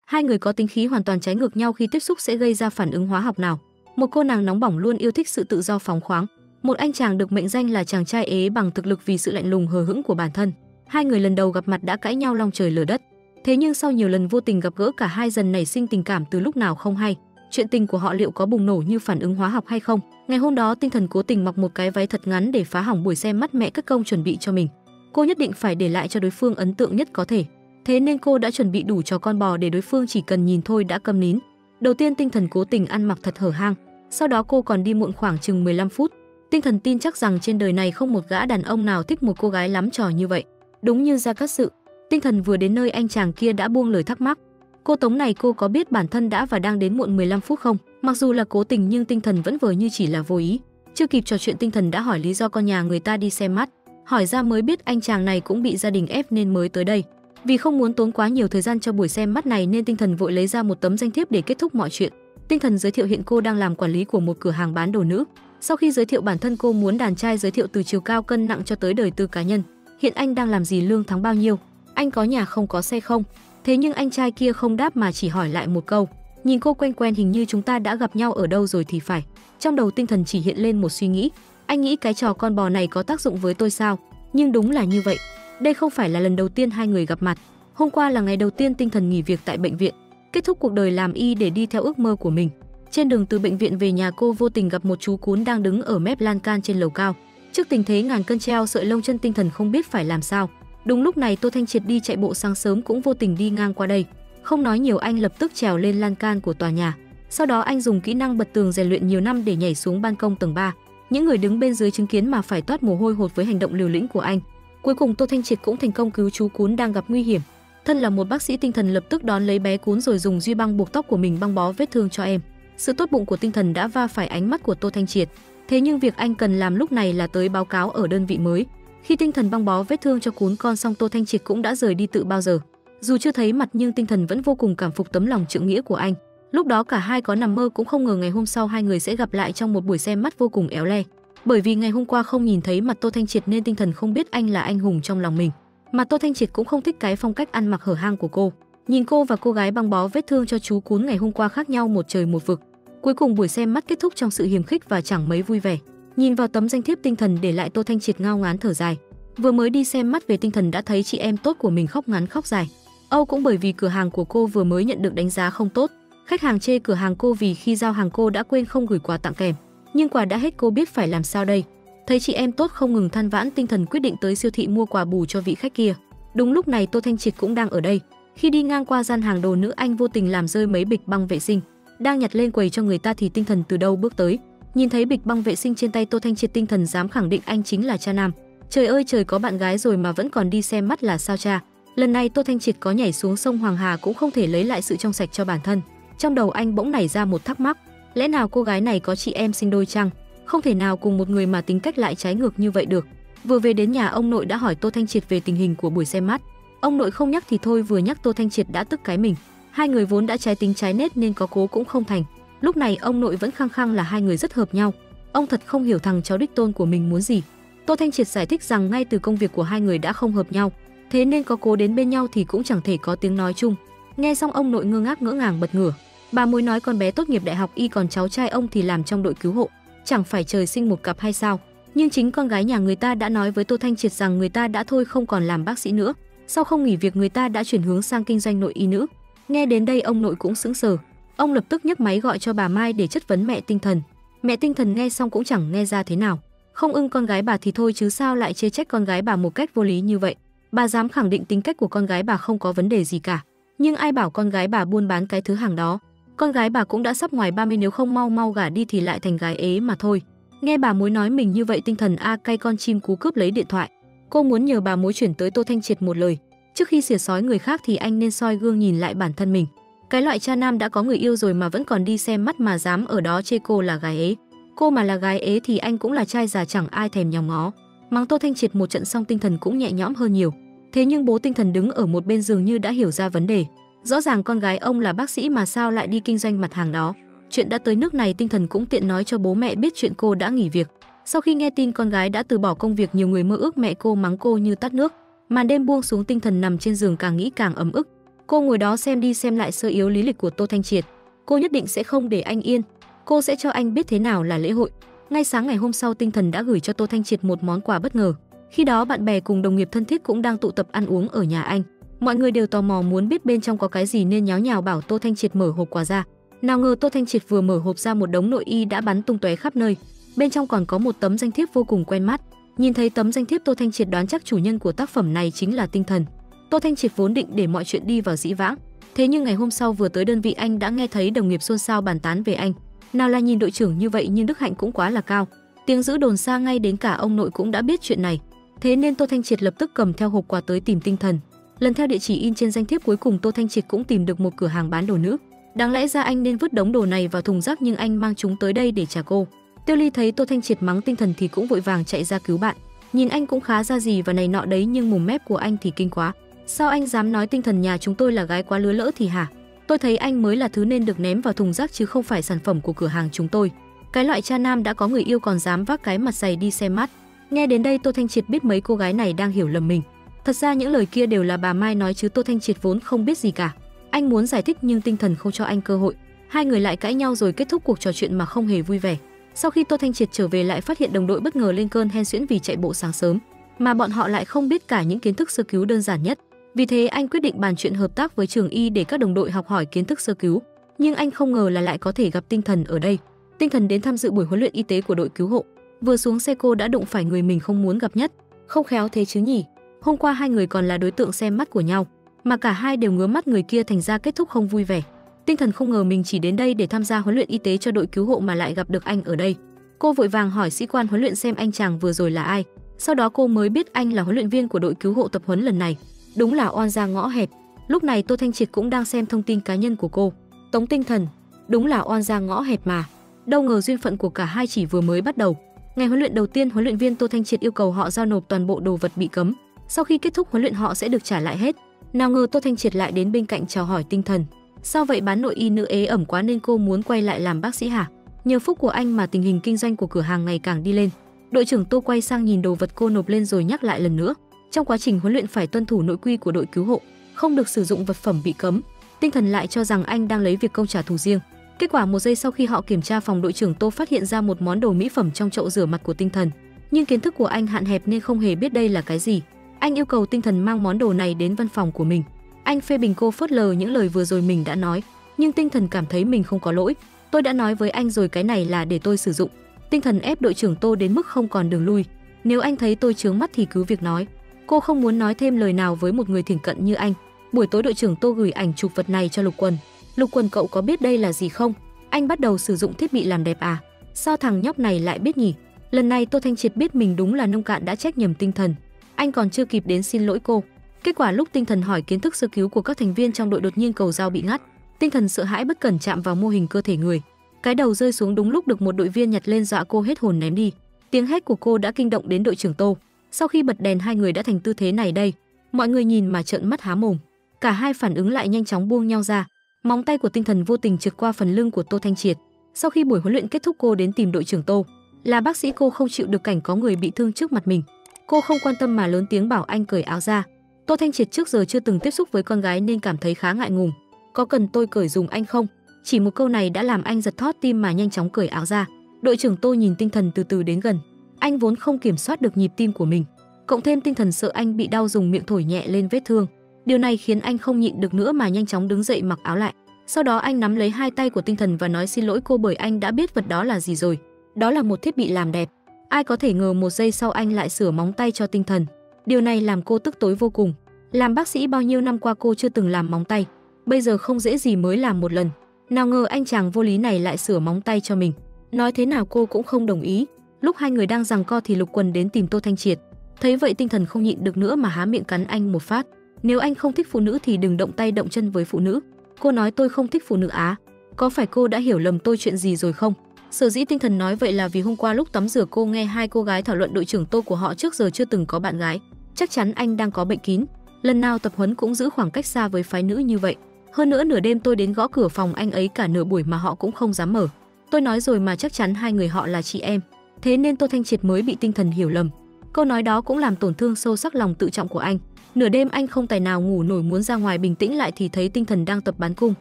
Hai người có tính khí hoàn toàn trái ngược nhau, khi tiếp xúc sẽ gây ra phản ứng hóa học nào. Một cô nàng nóng bỏng luôn yêu thích sự tự do phóng khoáng, một anh chàng được mệnh danh là chàng trai ế bằng thực lực vì sự lạnh lùng hờ hững của bản thân. Hai người lần đầu gặp mặt đã cãi nhau long trời lở đất. Thế nhưng sau nhiều lần vô tình gặp gỡ, cả hai dần nảy sinh tình cảm từ lúc nào không hay. Chuyện tình của họ liệu có bùng nổ như phản ứng hóa học hay không? Ngày hôm đó, Tinh Thần cố tình mặc một cái váy thật ngắn để phá hỏng buổi xem mắt mẹ cất công chuẩn bị cho mình. Cô nhất định phải để lại cho đối phương ấn tượng nhất có thể. Thế nên cô đã chuẩn bị đủ trò con bò để đối phương chỉ cần nhìn thôi đã câm nín. Đầu tiên Tinh Thần cố tình ăn mặc thật hở hang, sau đó cô còn đi muộn khoảng chừng 15 phút. Tinh Thần tin chắc rằng trên đời này không một gã đàn ông nào thích một cô gái lắm trò như vậy. Đúng như ra cát sự, Tinh Thần vừa đến nơi anh chàng kia đã buông lời thắc mắc. Cô Tống này, cô có biết bản thân đã và đang đến muộn 15 phút không? Mặc dù là cố tình nhưng Tinh Thần vẫn vờ như chỉ là vô ý. Chưa kịp trò chuyện, Tinh Thần đã hỏi lý do con nhà người ta đi xem mắt. Hỏi ra mới biết anh chàng này cũng bị gia đình ép nên mới tới đây. Vì không muốn tốn quá nhiều thời gian cho buổi xem mắt này nên Tinh Thần vội lấy ra một tấm danh thiếp để kết thúc mọi chuyện. Tinh Thần giới thiệu hiện cô đang làm quản lý của một cửa hàng bán đồ nữ. Sau khi giới thiệu bản thân, cô muốn đàn trai giới thiệu từ chiều cao cân nặng cho tới đời tư cá nhân. Hiện anh đang làm gì, lương tháng bao nhiêu, anh có nhà không, có xe không? Thế nhưng anh trai kia không đáp mà chỉ hỏi lại một câu. Nhìn cô quen quen, hình như chúng ta đã gặp nhau ở đâu rồi thì phải. Trong đầu Tinh Thần chỉ hiện lên một suy nghĩ. Anh nghĩ cái trò con bò này có tác dụng với tôi sao? Nhưng đúng là như vậy. Đây không phải là lần đầu tiên hai người gặp mặt. Hôm qua là ngày đầu tiên Tinh Thần nghỉ việc tại bệnh viện, kết thúc cuộc đời làm y để đi theo ước mơ của mình. Trên đường từ bệnh viện về nhà, cô vô tình gặp một chú cún đang đứng ở mép lan can trên lầu cao. Trước tình thế ngàn cân treo sợi lông chân, Tinh Thần không biết phải làm sao. Đúng lúc này Tô Thanh Triệt đi chạy bộ sáng sớm cũng vô tình đi ngang qua đây. Không nói nhiều, anh lập tức trèo lên lan can của tòa nhà. Sau đó anh dùng kỹ năng bật tường rèn luyện nhiều năm để nhảy xuống ban công tầng 3. Những người đứng bên dưới chứng kiến mà phải toát mồ hôi hột với hành động liều lĩnh của anh. Cuối cùng Tô Thanh Triệt cũng thành công cứu chú cún đang gặp nguy hiểm. Thân là một bác sĩ, Tinh Thần lập tức đón lấy bé cún rồi dùng duy băng buộc tóc của mình băng bó vết thương cho em. Sự tốt bụng của Tinh Thần đã va phải ánh mắt của Tô Thanh Triệt. Thế nhưng việc anh cần làm lúc này là tới báo cáo ở đơn vị mới. Khi Tinh Thần băng bó vết thương cho cún con xong, Tô Thanh Triệt cũng đã rời đi tự bao giờ. Dù chưa thấy mặt nhưng Tinh Thần vẫn vô cùng cảm phục tấm lòng trượng nghĩa của anh. Lúc đó cả hai có nằm mơ cũng không ngờ ngày hôm sau hai người sẽ gặp lại trong một buổi xem mắt vô cùng éo le. Bởi vì ngày hôm qua không nhìn thấy mặt Tô Thanh Triệt nên Tinh Thần không biết anh là anh hùng trong lòng mình. Mà Tô Thanh Triệt cũng không thích cái phong cách ăn mặc hở hang của cô. Nhìn cô và cô gái băng bó vết thương cho chú cún ngày hôm qua khác nhau một trời một vực. Cuối cùng buổi xem mắt kết thúc trong sự hiềm khích và chẳng mấy vui vẻ. Nhìn vào tấm danh thiếp Tinh Thần để lại, Tô Thanh Triệt ngao ngán thở dài. Vừa mới đi xem mắt về, Tinh Thần đã thấy chị em tốt của mình khóc ngắn khóc dài. Âu cũng bởi vì cửa hàng của cô vừa mới nhận được đánh giá không tốt. Khách hàng chê cửa hàng cô vì khi giao hàng cô đã quên không gửi quà tặng kèm. Nhưng quà đã hết, cô biết phải làm sao đây. Thấy chị em tốt không ngừng than vãn, Tinh Thần quyết định tới siêu thị mua quà bù cho vị khách kia. Đúng lúc này Tô Thanh Triệt cũng đang ở đây. Khi đi ngang qua gian hàng đồ nữ, anh vô tình làm rơi mấy bịch băng vệ sinh. Đang nhặt lên quầy cho người ta thì Tinh Thần từ đâu bước tới. Nhìn thấy bịch băng vệ sinh trên tay Tô Thanh Triệt, Tinh Thần dám khẳng định anh chính là cha nam. Trời ơi trời, có bạn gái rồi mà vẫn còn đi xem mắt là sao cha? Lần này Tô Thanh Triệt có nhảy xuống sông Hoàng Hà cũng không thể lấy lại sự trong sạch cho bản thân. Trong đầu anh bỗng nảy ra một thắc mắc, lẽ nào cô gái này có chị em sinh đôi chăng? Không thể nào cùng một người mà tính cách lại trái ngược như vậy được. Vừa về đến nhà, ông nội đã hỏi Tô Thanh Triệt về tình hình của buổi xem mắt. Ông nội không nhắc thì thôi, vừa nhắc Tô Thanh Triệt đã tức cái mình. Hai người vốn đã trái tính trái nết nên có cố cũng không thành. Lúc này ông nội vẫn khăng khăng là hai người rất hợp nhau. Ông thật không hiểu thằng cháu đích tôn của mình muốn gì. Tô Thanh Triệt giải thích rằng ngay từ công việc của hai người đã không hợp nhau, thế nên có cố đến bên nhau thì cũng chẳng thể có tiếng nói chung. Nghe xong ông nội ngơ ngác ngỡ ngàng bật ngửa. Bà mối nói con bé tốt nghiệp đại học y, còn cháu trai ông thì làm trong đội cứu hộ, chẳng phải trời sinh một cặp hay sao? Nhưng chính con gái nhà người ta đã nói với Tô Thanh Triệt rằng người ta đã thôi không còn làm bác sĩ nữa. Sau không nghỉ việc, người ta đã chuyển hướng sang kinh doanh nội y nữ. Nghe đến đây ông nội cũng sững sờ. Ông lập tức nhấc máy gọi cho bà Mai để chất vấn mẹ Tinh Thần. Mẹ Tinh Thần nghe xong cũng chẳng nghe ra thế nào. Không ưng con gái bà thì thôi chứ sao lại chê trách con gái bà một cách vô lý như vậy. Bà dám khẳng định tính cách của con gái bà không có vấn đề gì cả. Nhưng ai bảo con gái bà buôn bán cái thứ hàng đó. Con gái bà cũng đã sắp ngoài 30, nếu không mau mau gả đi thì lại thành gái ế mà thôi. Nghe bà mối nói mình như vậy, Tinh Thần cay con chim cú cướp lấy điện thoại. Cô muốn nhờ bà mối chuyển tới Tô Thanh Triệt một lời. Trước khi xỉa xói người khác thì anh nên soi gương nhìn lại bản thân mình. Cái loại cha nam đã có người yêu rồi mà vẫn còn đi xem mắt mà dám ở đó chê cô là gái ế. Cô mà là gái ế thì anh cũng là trai già chẳng ai thèm nhòm ngó. Mắng Tô Thanh Triệt một trận xong, Tinh Thần cũng nhẹ nhõm hơn nhiều. Thế nhưng bố Tinh Thần đứng ở một bên dường như đã hiểu ra vấn đề. Rõ ràng con gái ông là bác sĩ mà sao lại đi kinh doanh mặt hàng đó. Chuyện đã tới nước này, Tinh Thần cũng tiện nói cho bố mẹ biết chuyện cô đã nghỉ việc. Sau khi nghe tin con gái đã từ bỏ công việc, nhiều người mơ ước mẹ cô mắng cô như tát nước. Màn đêm buông xuống, Tinh Thần nằm trên giường càng nghĩ càng ấm ức. Cô ngồi đó xem đi xem lại sơ yếu lý lịch của Tô Thanh Triệt. Cô nhất định sẽ không để anh yên. Cô sẽ cho anh biết thế nào là lễ hội. Ngay sáng ngày hôm sau, Tinh Thần đã gửi cho Tô Thanh Triệt một món quà bất ngờ. Khi đó bạn bè cùng đồng nghiệp thân thiết cũng đang tụ tập ăn uống ở nhà anh. Mọi người đều tò mò muốn biết bên trong có cái gì nên nháo nhào bảo Tô Thanh Triệt mở hộp quà ra. Nào ngờ Tô Thanh Triệt vừa mở hộp ra, một đống nội y đã bắn tung tóe khắp nơi. Bên trong còn có một tấm danh thiếp vô cùng quen mắt. Nhìn thấy tấm danh thiếp, Tô Thanh Triệt đoán chắc chủ nhân của tác phẩm này chính là Tinh Thần. Tô Thanh Triệt vốn định để mọi chuyện đi vào dĩ vãng, thế nhưng ngày hôm sau vừa tới đơn vị, anh đã nghe thấy đồng nghiệp xôn xao bàn tán về anh. Nào là nhìn đội trưởng như vậy nhưng đức hạnh cũng quá là cao. Tiếng dữ đồn xa, ngay đến cả ông nội cũng đã biết chuyện này. Thế nên Tô Thanh Triệt lập tức cầm theo hộp quà tới tìm Tinh Thần. Lần theo địa chỉ in trên danh thiếp, cuối cùng Tô Thanh Triệt cũng tìm được một cửa hàng bán đồ nữ. Đáng lẽ ra anh nên vứt đống đồ này vào thùng rác, nhưng anh mang chúng tới đây để trả cô. Tiêu Ly thấy Tô Thanh Triệt mắng Tinh Thần thì cũng vội vàng chạy ra cứu bạn. Nhìn anh cũng khá ra gì và này nọ đấy, nhưng mồm mép của anh thì kinh quá. Sao anh dám nói Tinh Thần nhà chúng tôi là gái quá lứa lỡ thì hả? Tôi thấy anh mới là thứ nên được ném vào thùng rác chứ không phải sản phẩm của cửa hàng chúng tôi. Cái loại cha nam đã có người yêu còn dám vác cái mặt dày đi xem mắt. Nghe đến đây Tô Thanh Triệt biết mấy cô gái này đang hiểu lầm mình. Thật ra những lời kia đều là bà Mai nói chứ Tô Thanh Triệt vốn không biết gì cả. Anh muốn giải thích nhưng Tinh Thần không cho anh cơ hội. Hai người lại cãi nhau rồi kết thúc cuộc trò chuyện mà không hề vui vẻ. Sau khi Tô Thanh Triệt trở về lại phát hiện đồng đội bất ngờ lên cơn hen suyễn vì chạy bộ sáng sớm, mà bọn họ lại không biết cả những kiến thức sơ cứu đơn giản nhất. Vì thế anh quyết định bàn chuyện hợp tác với trường y để các đồng đội học hỏi kiến thức sơ cứu. Nhưng anh không ngờ là lại có thể gặp Tinh Thần ở đây. Tinh Thần đến tham dự buổi huấn luyện y tế của đội cứu hộ. Vừa xuống xe cô đã đụng phải người mình không muốn gặp nhất. Không khéo thế chứ nhỉ? Hôm qua hai người còn là đối tượng xem mắt của nhau, mà cả hai đều ngứa mắt người kia, thành ra kết thúc không vui vẻ. Tinh Thần không ngờ mình chỉ đến đây để tham gia huấn luyện y tế cho đội cứu hộ mà lại gặp được anh ở đây. Cô vội vàng hỏi sĩ quan huấn luyện xem anh chàng vừa rồi là ai. Sau đó cô mới biết anh là huấn luyện viên của đội cứu hộ tập huấn lần này. Đúng là oan gia ngõ hẹp. Lúc này Tô Thanh Triệt cũng đang xem thông tin cá nhân của cô. Tống Tinh Thần, đúng là oan gia ngõ hẹp mà. Đâu ngờ duyên phận của cả hai chỉ vừa mới bắt đầu. Ngày huấn luyện đầu tiên, huấn luyện viên Tô Thanh Triệt yêu cầu họ giao nộp toàn bộ đồ vật bị cấm. Sau khi kết thúc huấn luyện họ sẽ được trả lại hết. Nào ngờ Tô Thanh Triệt lại đến bên cạnh chào hỏi Tinh Thần. Sao vậy, bán nội y nữ ế ẩm quá nên cô muốn quay lại làm bác sĩ hả? Nhờ phúc của anh mà tình hình kinh doanh của cửa hàng ngày càng đi lên. Đội trưởng Tô quay sang nhìn đồ vật cô nộp lên rồi nhắc lại lần nữa. Trong quá trình huấn luyện phải tuân thủ nội quy của đội cứu hộ, không được sử dụng vật phẩm bị cấm. Tinh Thần lại cho rằng anh đang lấy việc công trả thù riêng. Kết quả một giây sau khi họ kiểm tra phòng, đội trưởng Tô phát hiện ra một món đồ mỹ phẩm trong chậu rửa mặt của Tinh Thần. Nhưng kiến thức của anh hạn hẹp nên không hề biết đây là cái gì. Anh yêu cầu Tinh Thần mang món đồ này đến văn phòng của mình. Anh phê bình cô phớt lờ những lời vừa rồi mình đã nói, nhưng Tinh Thần cảm thấy mình không có lỗi. Tôi đã nói với anh rồi, cái này là để tôi sử dụng. Tinh Thần ép đội trưởng Tô đến mức không còn đường lui. Nếu anh thấy tôi chướng mắt thì cứ việc nói. Cô không muốn nói thêm lời nào với một người thiển cận như anh. Buổi tối đội trưởng Tô gửi ảnh chụp vật này cho Lục Quần. Lục Quần, cậu có biết đây là gì không? Anh bắt đầu sử dụng thiết bị làm đẹp à? Sao thằng nhóc này lại biết nhỉ? Lần này Tô Thanh Triệt biết mình đúng là nông cạn, đã trách nhầm Tinh Thần. Anh còn chưa kịp đến xin lỗi cô. Kết quả lúc Tinh Thần hỏi kiến thức sơ cứu của các thành viên trong đội, đột nhiên cầu dao bị ngắt. Tinh Thần sợ hãi bất cẩn chạm vào mô hình cơ thể người. Cái đầu rơi xuống đúng lúc được một đội viên nhặt lên, dọa cô hết hồn ném đi. Tiếng hét của cô đã kinh động đến đội trưởng Tô. Sau khi bật đèn, hai người đã thành tư thế này đây. Mọi người nhìn mà trợn mắt há mồm. Cả hai phản ứng lại nhanh chóng buông nhau ra. Móng tay của Tinh Thần vô tình trượt qua phần lưng của Tô Thanh Triệt. Sau khi buổi huấn luyện kết thúc, cô đến tìm đội trưởng Tô. Là bác sĩ, cô không chịu được cảnh có người bị thương trước mặt mình. Cô không quan tâm mà lớn tiếng bảo anh cởi áo ra. Tô Thanh Triệt trước giờ chưa từng tiếp xúc với con gái nên cảm thấy khá ngại ngùng. Có cần tôi cởi giùm anh không? Chỉ một câu này đã làm anh giật thót tim mà nhanh chóng cởi áo ra. Đội trưởng Tô nhìn Tinh Thần từ từ đến gần. Anh vốn không kiểm soát được nhịp tim của mình, cộng thêm Tinh Thần sợ anh bị đau dùng miệng thổi nhẹ lên vết thương. Điều này khiến anh không nhịn được nữa mà nhanh chóng đứng dậy mặc áo lại. Sau đó anh nắm lấy hai tay của Tinh Thần và nói xin lỗi cô, bởi anh đã biết vật đó là gì rồi. Đó là một thiết bị làm đẹp. Ai có thể ngờ một giây sau anh lại sửa móng tay cho Tinh Thần. Điều này làm cô tức tối vô cùng. Làm bác sĩ bao nhiêu năm qua cô chưa từng làm móng tay, bây giờ không dễ gì mới làm một lần. Nào ngờ anh chàng vô lý này lại sửa móng tay cho mình. Nói thế nào cô cũng không đồng ý. Lúc hai người đang giằng co thì Lục Quần đến tìm Tô Thanh Triệt. Thấy vậy Tinh Thần không nhịn được nữa mà há miệng cắn anh một phát. Nếu anh không thích phụ nữ thì đừng động tay động chân với phụ nữ. Cô nói tôi không thích phụ nữ á? Có phải cô đã hiểu lầm tôi chuyện gì rồi không? Sở dĩ Tinh Thần nói vậy là vì hôm qua lúc tắm rửa cô nghe hai cô gái thảo luận đội trưởng Tô của họ trước giờ chưa từng có bạn gái. Chắc chắn anh đang có bệnh kín. Lần nào tập huấn cũng giữ khoảng cách xa với phái nữ như vậy. Hơn nữa nửa đêm tôi đến gõ cửa phòng anh ấy cả nửa buổi mà họ cũng không dám mở. Tôi nói rồi mà, chắc chắn hai người họ là chị em. Thế nên Tô Thanh Triệt mới bị Tinh Thần hiểu lầm. Câu nói đó cũng làm tổn thương sâu sắc lòng tự trọng của anh. Nửa đêm anh không tài nào ngủ nổi, muốn ra ngoài bình tĩnh lại thì thấy Tinh Thần đang tập bắn cung.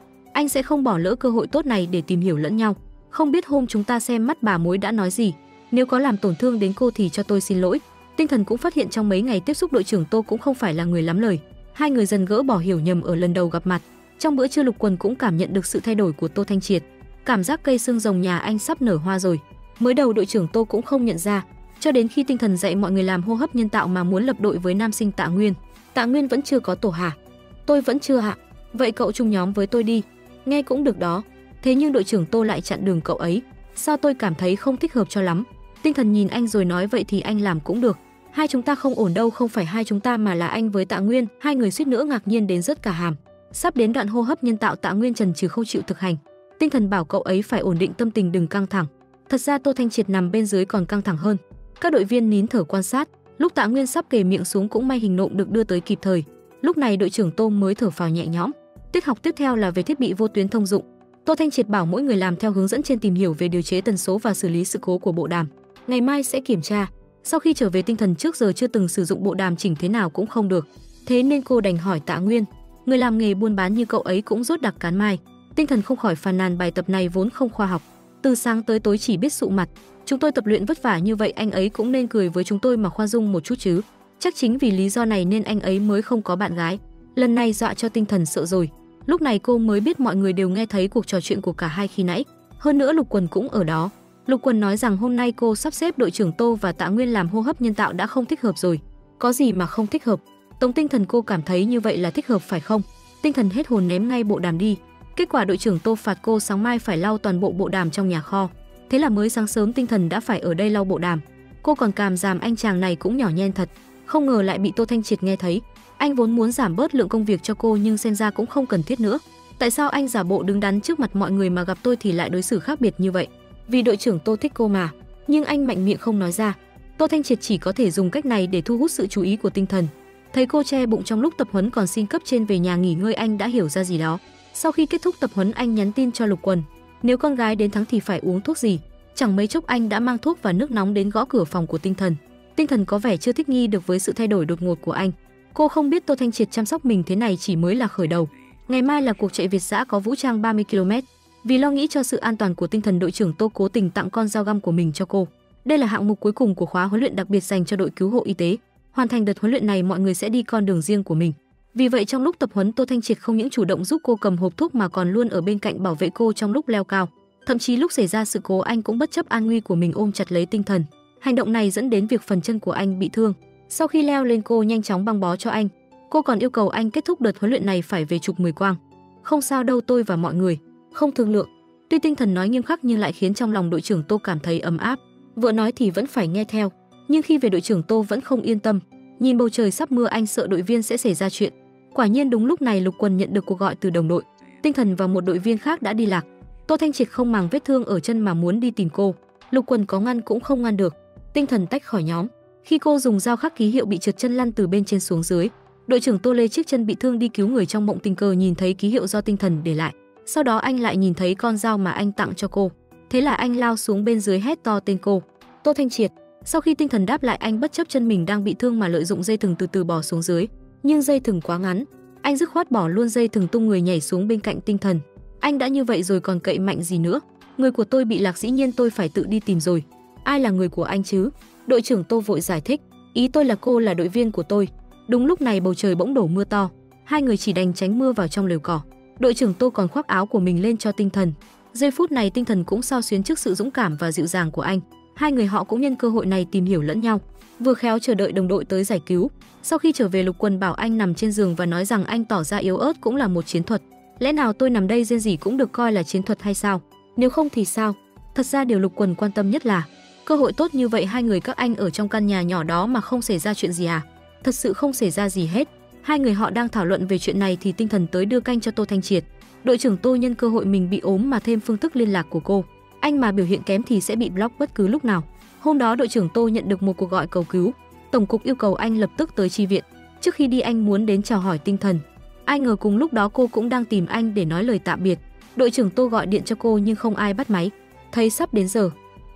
Anh sẽ không bỏ lỡ cơ hội tốt này để tìm hiểu lẫn nhau. Không biết hôm chúng ta xem mắt bà mối đã nói gì, nếu có làm tổn thương đến cô thì cho tôi xin lỗi. Tinh Thần cũng phát hiện trong mấy ngày tiếp xúc đội trưởng Tô cũng không phải là người lắm lời. Hai người dần gỡ bỏ hiểu nhầm ở lần đầu gặp mặt. Trong bữa trưa Lục Quần cũng cảm nhận được sự thay đổi của Tô Thanh Triệt. Cảm giác cây xương rồng nhà anh sắp nở hoa rồi. Mới đầu đội trưởng Tô cũng không nhận ra, cho đến khi Tinh Thần dạy mọi người làm hô hấp nhân tạo mà muốn lập đội với nam sinh Tạ Nguyên. Tạ Nguyên vẫn chưa có tổ hả? Tôi vẫn chưa ạ. Vậy cậu chung nhóm với tôi đi. Nghe cũng được đó. Thế nhưng đội trưởng Tô lại chặn đường cậu ấy. Sao tôi cảm thấy không thích hợp cho lắm. Tinh Thần nhìn anh rồi nói vậy thì anh làm cũng được. Hai chúng ta không ổn đâu, không phải hai chúng ta mà là anh với Tạ Nguyên. Hai người suýt nữa ngạc nhiên đến rớt cả hàm. Sắp đến đoạn hô hấp nhân tạo, Tạ Nguyên chần chừ không chịu thực hành. Tinh Thần bảo cậu ấy phải ổn định tâm tình, đừng căng thẳng. Thật ra Tô Thanh Triệt nằm bên dưới còn căng thẳng hơn. Các đội viên nín thở quan sát. Lúc Tạ Nguyên sắp kề miệng xuống cũng may hình nộm được đưa tới kịp thời. Lúc này đội trưởng Tô mới thở phào nhẹ nhõm. Tiết học tiếp theo là về thiết bị vô tuyến thông dụng. Tô Thanh Triệt bảo mỗi người làm theo hướng dẫn trên, tìm hiểu về điều chế tần số và xử lý sự cố của bộ đàm. Ngày mai sẽ kiểm tra. Sau khi trở về, Tinh Thần trước giờ chưa từng sử dụng bộ đàm, chỉnh thế nào cũng không được. Thế nên cô đành hỏi Tạ Nguyên. Người làm nghề buôn bán như cậu ấy cũng rốt đặc cán mai. Tinh Thần không khỏi phàn nàn bài tập này vốn không khoa học. Từ sáng tới tối chỉ biết sụ mặt. Chúng tôi tập luyện vất vả như vậy, anh ấy cũng nên cười với chúng tôi mà khoan dung một chút chứ. Chắc chính vì lý do này nên anh ấy mới không có bạn gái. Lần này dọa cho Tinh Thần sợ rồi. Lúc này cô mới biết mọi người đều nghe thấy cuộc trò chuyện của cả hai khi nãy. Hơn nữa Lục Quần cũng ở đó. Lục Quần nói rằng hôm nay cô sắp xếp đội trưởng Tô và Tạ Nguyên làm hô hấp nhân tạo đã không thích hợp rồi. Có gì mà không thích hợp? Tống Tinh Thần, cô cảm thấy như vậy là thích hợp phải không? Tinh Thần hết hồn ném ngay bộ đàm đi. Kết quả đội trưởng Tô phạt cô sáng mai phải lau toàn bộ bộ đàm trong nhà kho. Thế là mới sáng sớm Tinh Thần đã phải ở đây lau bộ đàm. Cô còn càm ràm anh chàng này cũng nhỏ nhen thật. Không ngờ lại bị Tô Thanh Triệt nghe thấy. Anh vốn muốn giảm bớt lượng công việc cho cô nhưng xem ra cũng không cần thiết nữa. Tại sao anh giả bộ đứng đắn trước mặt mọi người mà gặp tôi thì lại đối xử khác biệt như vậy? Vì đội trưởng Tô thích cô mà. Nhưng anh mạnh miệng không nói ra. Tô Thanh Triệt chỉ có thể dùng cách này để thu hút sự chú ý của Tinh Thần. Thấy cô che bụng trong lúc tập huấn còn xin cấp trên về nhà nghỉ ngơi, anh đã hiểu ra gì đó. Sau khi kết thúc tập huấn, anh nhắn tin cho Lục Quần. Nếu con gái đến thắng thì phải uống thuốc gì. Chẳng mấy chốc anh đã mang thuốc và nước nóng đến gõ cửa phòng của Tinh Thần. Tinh Thần có vẻ chưa thích nghi được với sự thay đổi đột ngột của anh. Cô không biết Tô Thanh Triệt chăm sóc mình thế này chỉ mới là khởi đầu. Ngày mai là cuộc chạy Việt dã có vũ trang 30 km. Vì lo nghĩ cho sự an toàn của Tinh Thần, đội trưởng Tô cố tình tặng con dao găm của mình cho cô. Đây là hạng mục cuối cùng của khóa huấn luyện đặc biệt dành cho đội cứu hộ y tế. Hoàn thành đợt huấn luyện này, mọi người sẽ đi con đường riêng của mình. Vì vậy trong lúc tập huấn, Tô Thanh Triệt không những chủ động giúp cô cầm hộp thuốc mà còn luôn ở bên cạnh bảo vệ cô trong lúc leo cao. Thậm chí lúc xảy ra sự cố, anh cũng bất chấp an nguy của mình ôm chặt lấy Tinh Thần. Hành động này dẫn đến việc phần chân của anh bị thương. Sau khi leo lên, cô nhanh chóng băng bó cho anh. Cô còn yêu cầu anh kết thúc đợt huấn luyện này phải về chụp 10 quang. Không sao đâu, tôi và mọi người không thương lượng. Tuy Tinh Thần nói nghiêm khắc nhưng lại khiến trong lòng đội trưởng Tô cảm thấy ấm áp. Vợ nói thì vẫn phải nghe theo. Nhưng khi về, đội trưởng Tô vẫn không yên tâm. Nhìn bầu trời sắp mưa, anh sợ đội viên sẽ xảy ra chuyện. Quả nhiên đúng lúc này Lục Quần nhận được cuộc gọi từ đồng đội. Tinh Thần và một đội viên khác đã đi lạc. Tô Thanh Triệt không màng vết thương ở chân mà muốn đi tìm cô. Lục Quần có ngăn cũng không ngăn được. Tinh Thần tách khỏi nhóm. Khi cô dùng dao khắc ký hiệu bị trượt chân lăn từ bên trên xuống dưới. Đội trưởng Tô lê chiếc chân bị thương đi cứu người, trong mộng tình cờ nhìn thấy ký hiệu do Tinh Thần để lại. Sau đó anh lại nhìn thấy con dao mà anh tặng cho cô. Thế là anh lao xuống bên dưới hét to tên cô. Tô Thanh Triệt. Sau khi Tinh Thần đáp lại, anh bất chấp chân mình đang bị thương mà lợi dụng dây thừng từ từ bò xuống dưới. Nhưng dây thừng quá ngắn, anh dứt khoát bỏ luôn dây thừng, tung người nhảy xuống bên cạnh Tinh Thần. Anh đã như vậy rồi còn cậy mạnh gì nữa? Người của tôi bị lạc, dĩ nhiên tôi phải tự đi tìm rồi. Ai là người của anh chứ? Đội trưởng Tô vội giải thích. Ý tôi là cô là đội viên của tôi. Đúng lúc này bầu trời bỗng đổ mưa to. Hai người chỉ đành tránh mưa vào trong lều cỏ. Đội trưởng Tô còn khoác áo của mình lên cho Tinh Thần. Giây phút này Tinh Thần cũng xao xuyến trước sự dũng cảm và dịu dàng của anh. Hai người họ cũng nhân cơ hội này tìm hiểu lẫn nhau. Vừa khéo chờ đợi đồng đội tới giải cứu. Sau khi trở về, Lục Quần bảo anh nằm trên giường và nói rằng anh tỏ ra yếu ớt cũng là một chiến thuật. Lẽ nào tôi nằm đây rên rỉ cũng được coi là chiến thuật hay sao? Nếu không thì sao? Thật ra điều Lục Quần quan tâm nhất là cơ hội tốt như vậy, hai người các anh ở trong căn nhà nhỏ đó mà không xảy ra chuyện gì à? Thật sự không xảy ra gì hết. Hai người họ đang thảo luận về chuyện này thì Tinh Thần tới đưa canh cho Tô Thanh Triệt. Đội trưởng Tô nhân cơ hội mình bị ốm mà thêm phương thức liên lạc của cô. Anh mà biểu hiện kém thì sẽ bị block bất cứ lúc nào. Hôm đó đội trưởng Tô nhận được một cuộc gọi cầu cứu. Tổng cục yêu cầu anh lập tức tới chi viện. Trước khi đi anh muốn đến chào hỏi Tinh Thần. Ai ngờ cùng lúc đó cô cũng đang tìm anh để nói lời tạm biệt. Đội trưởng Tô gọi điện cho cô nhưng không ai bắt máy. Thấy sắp đến giờ.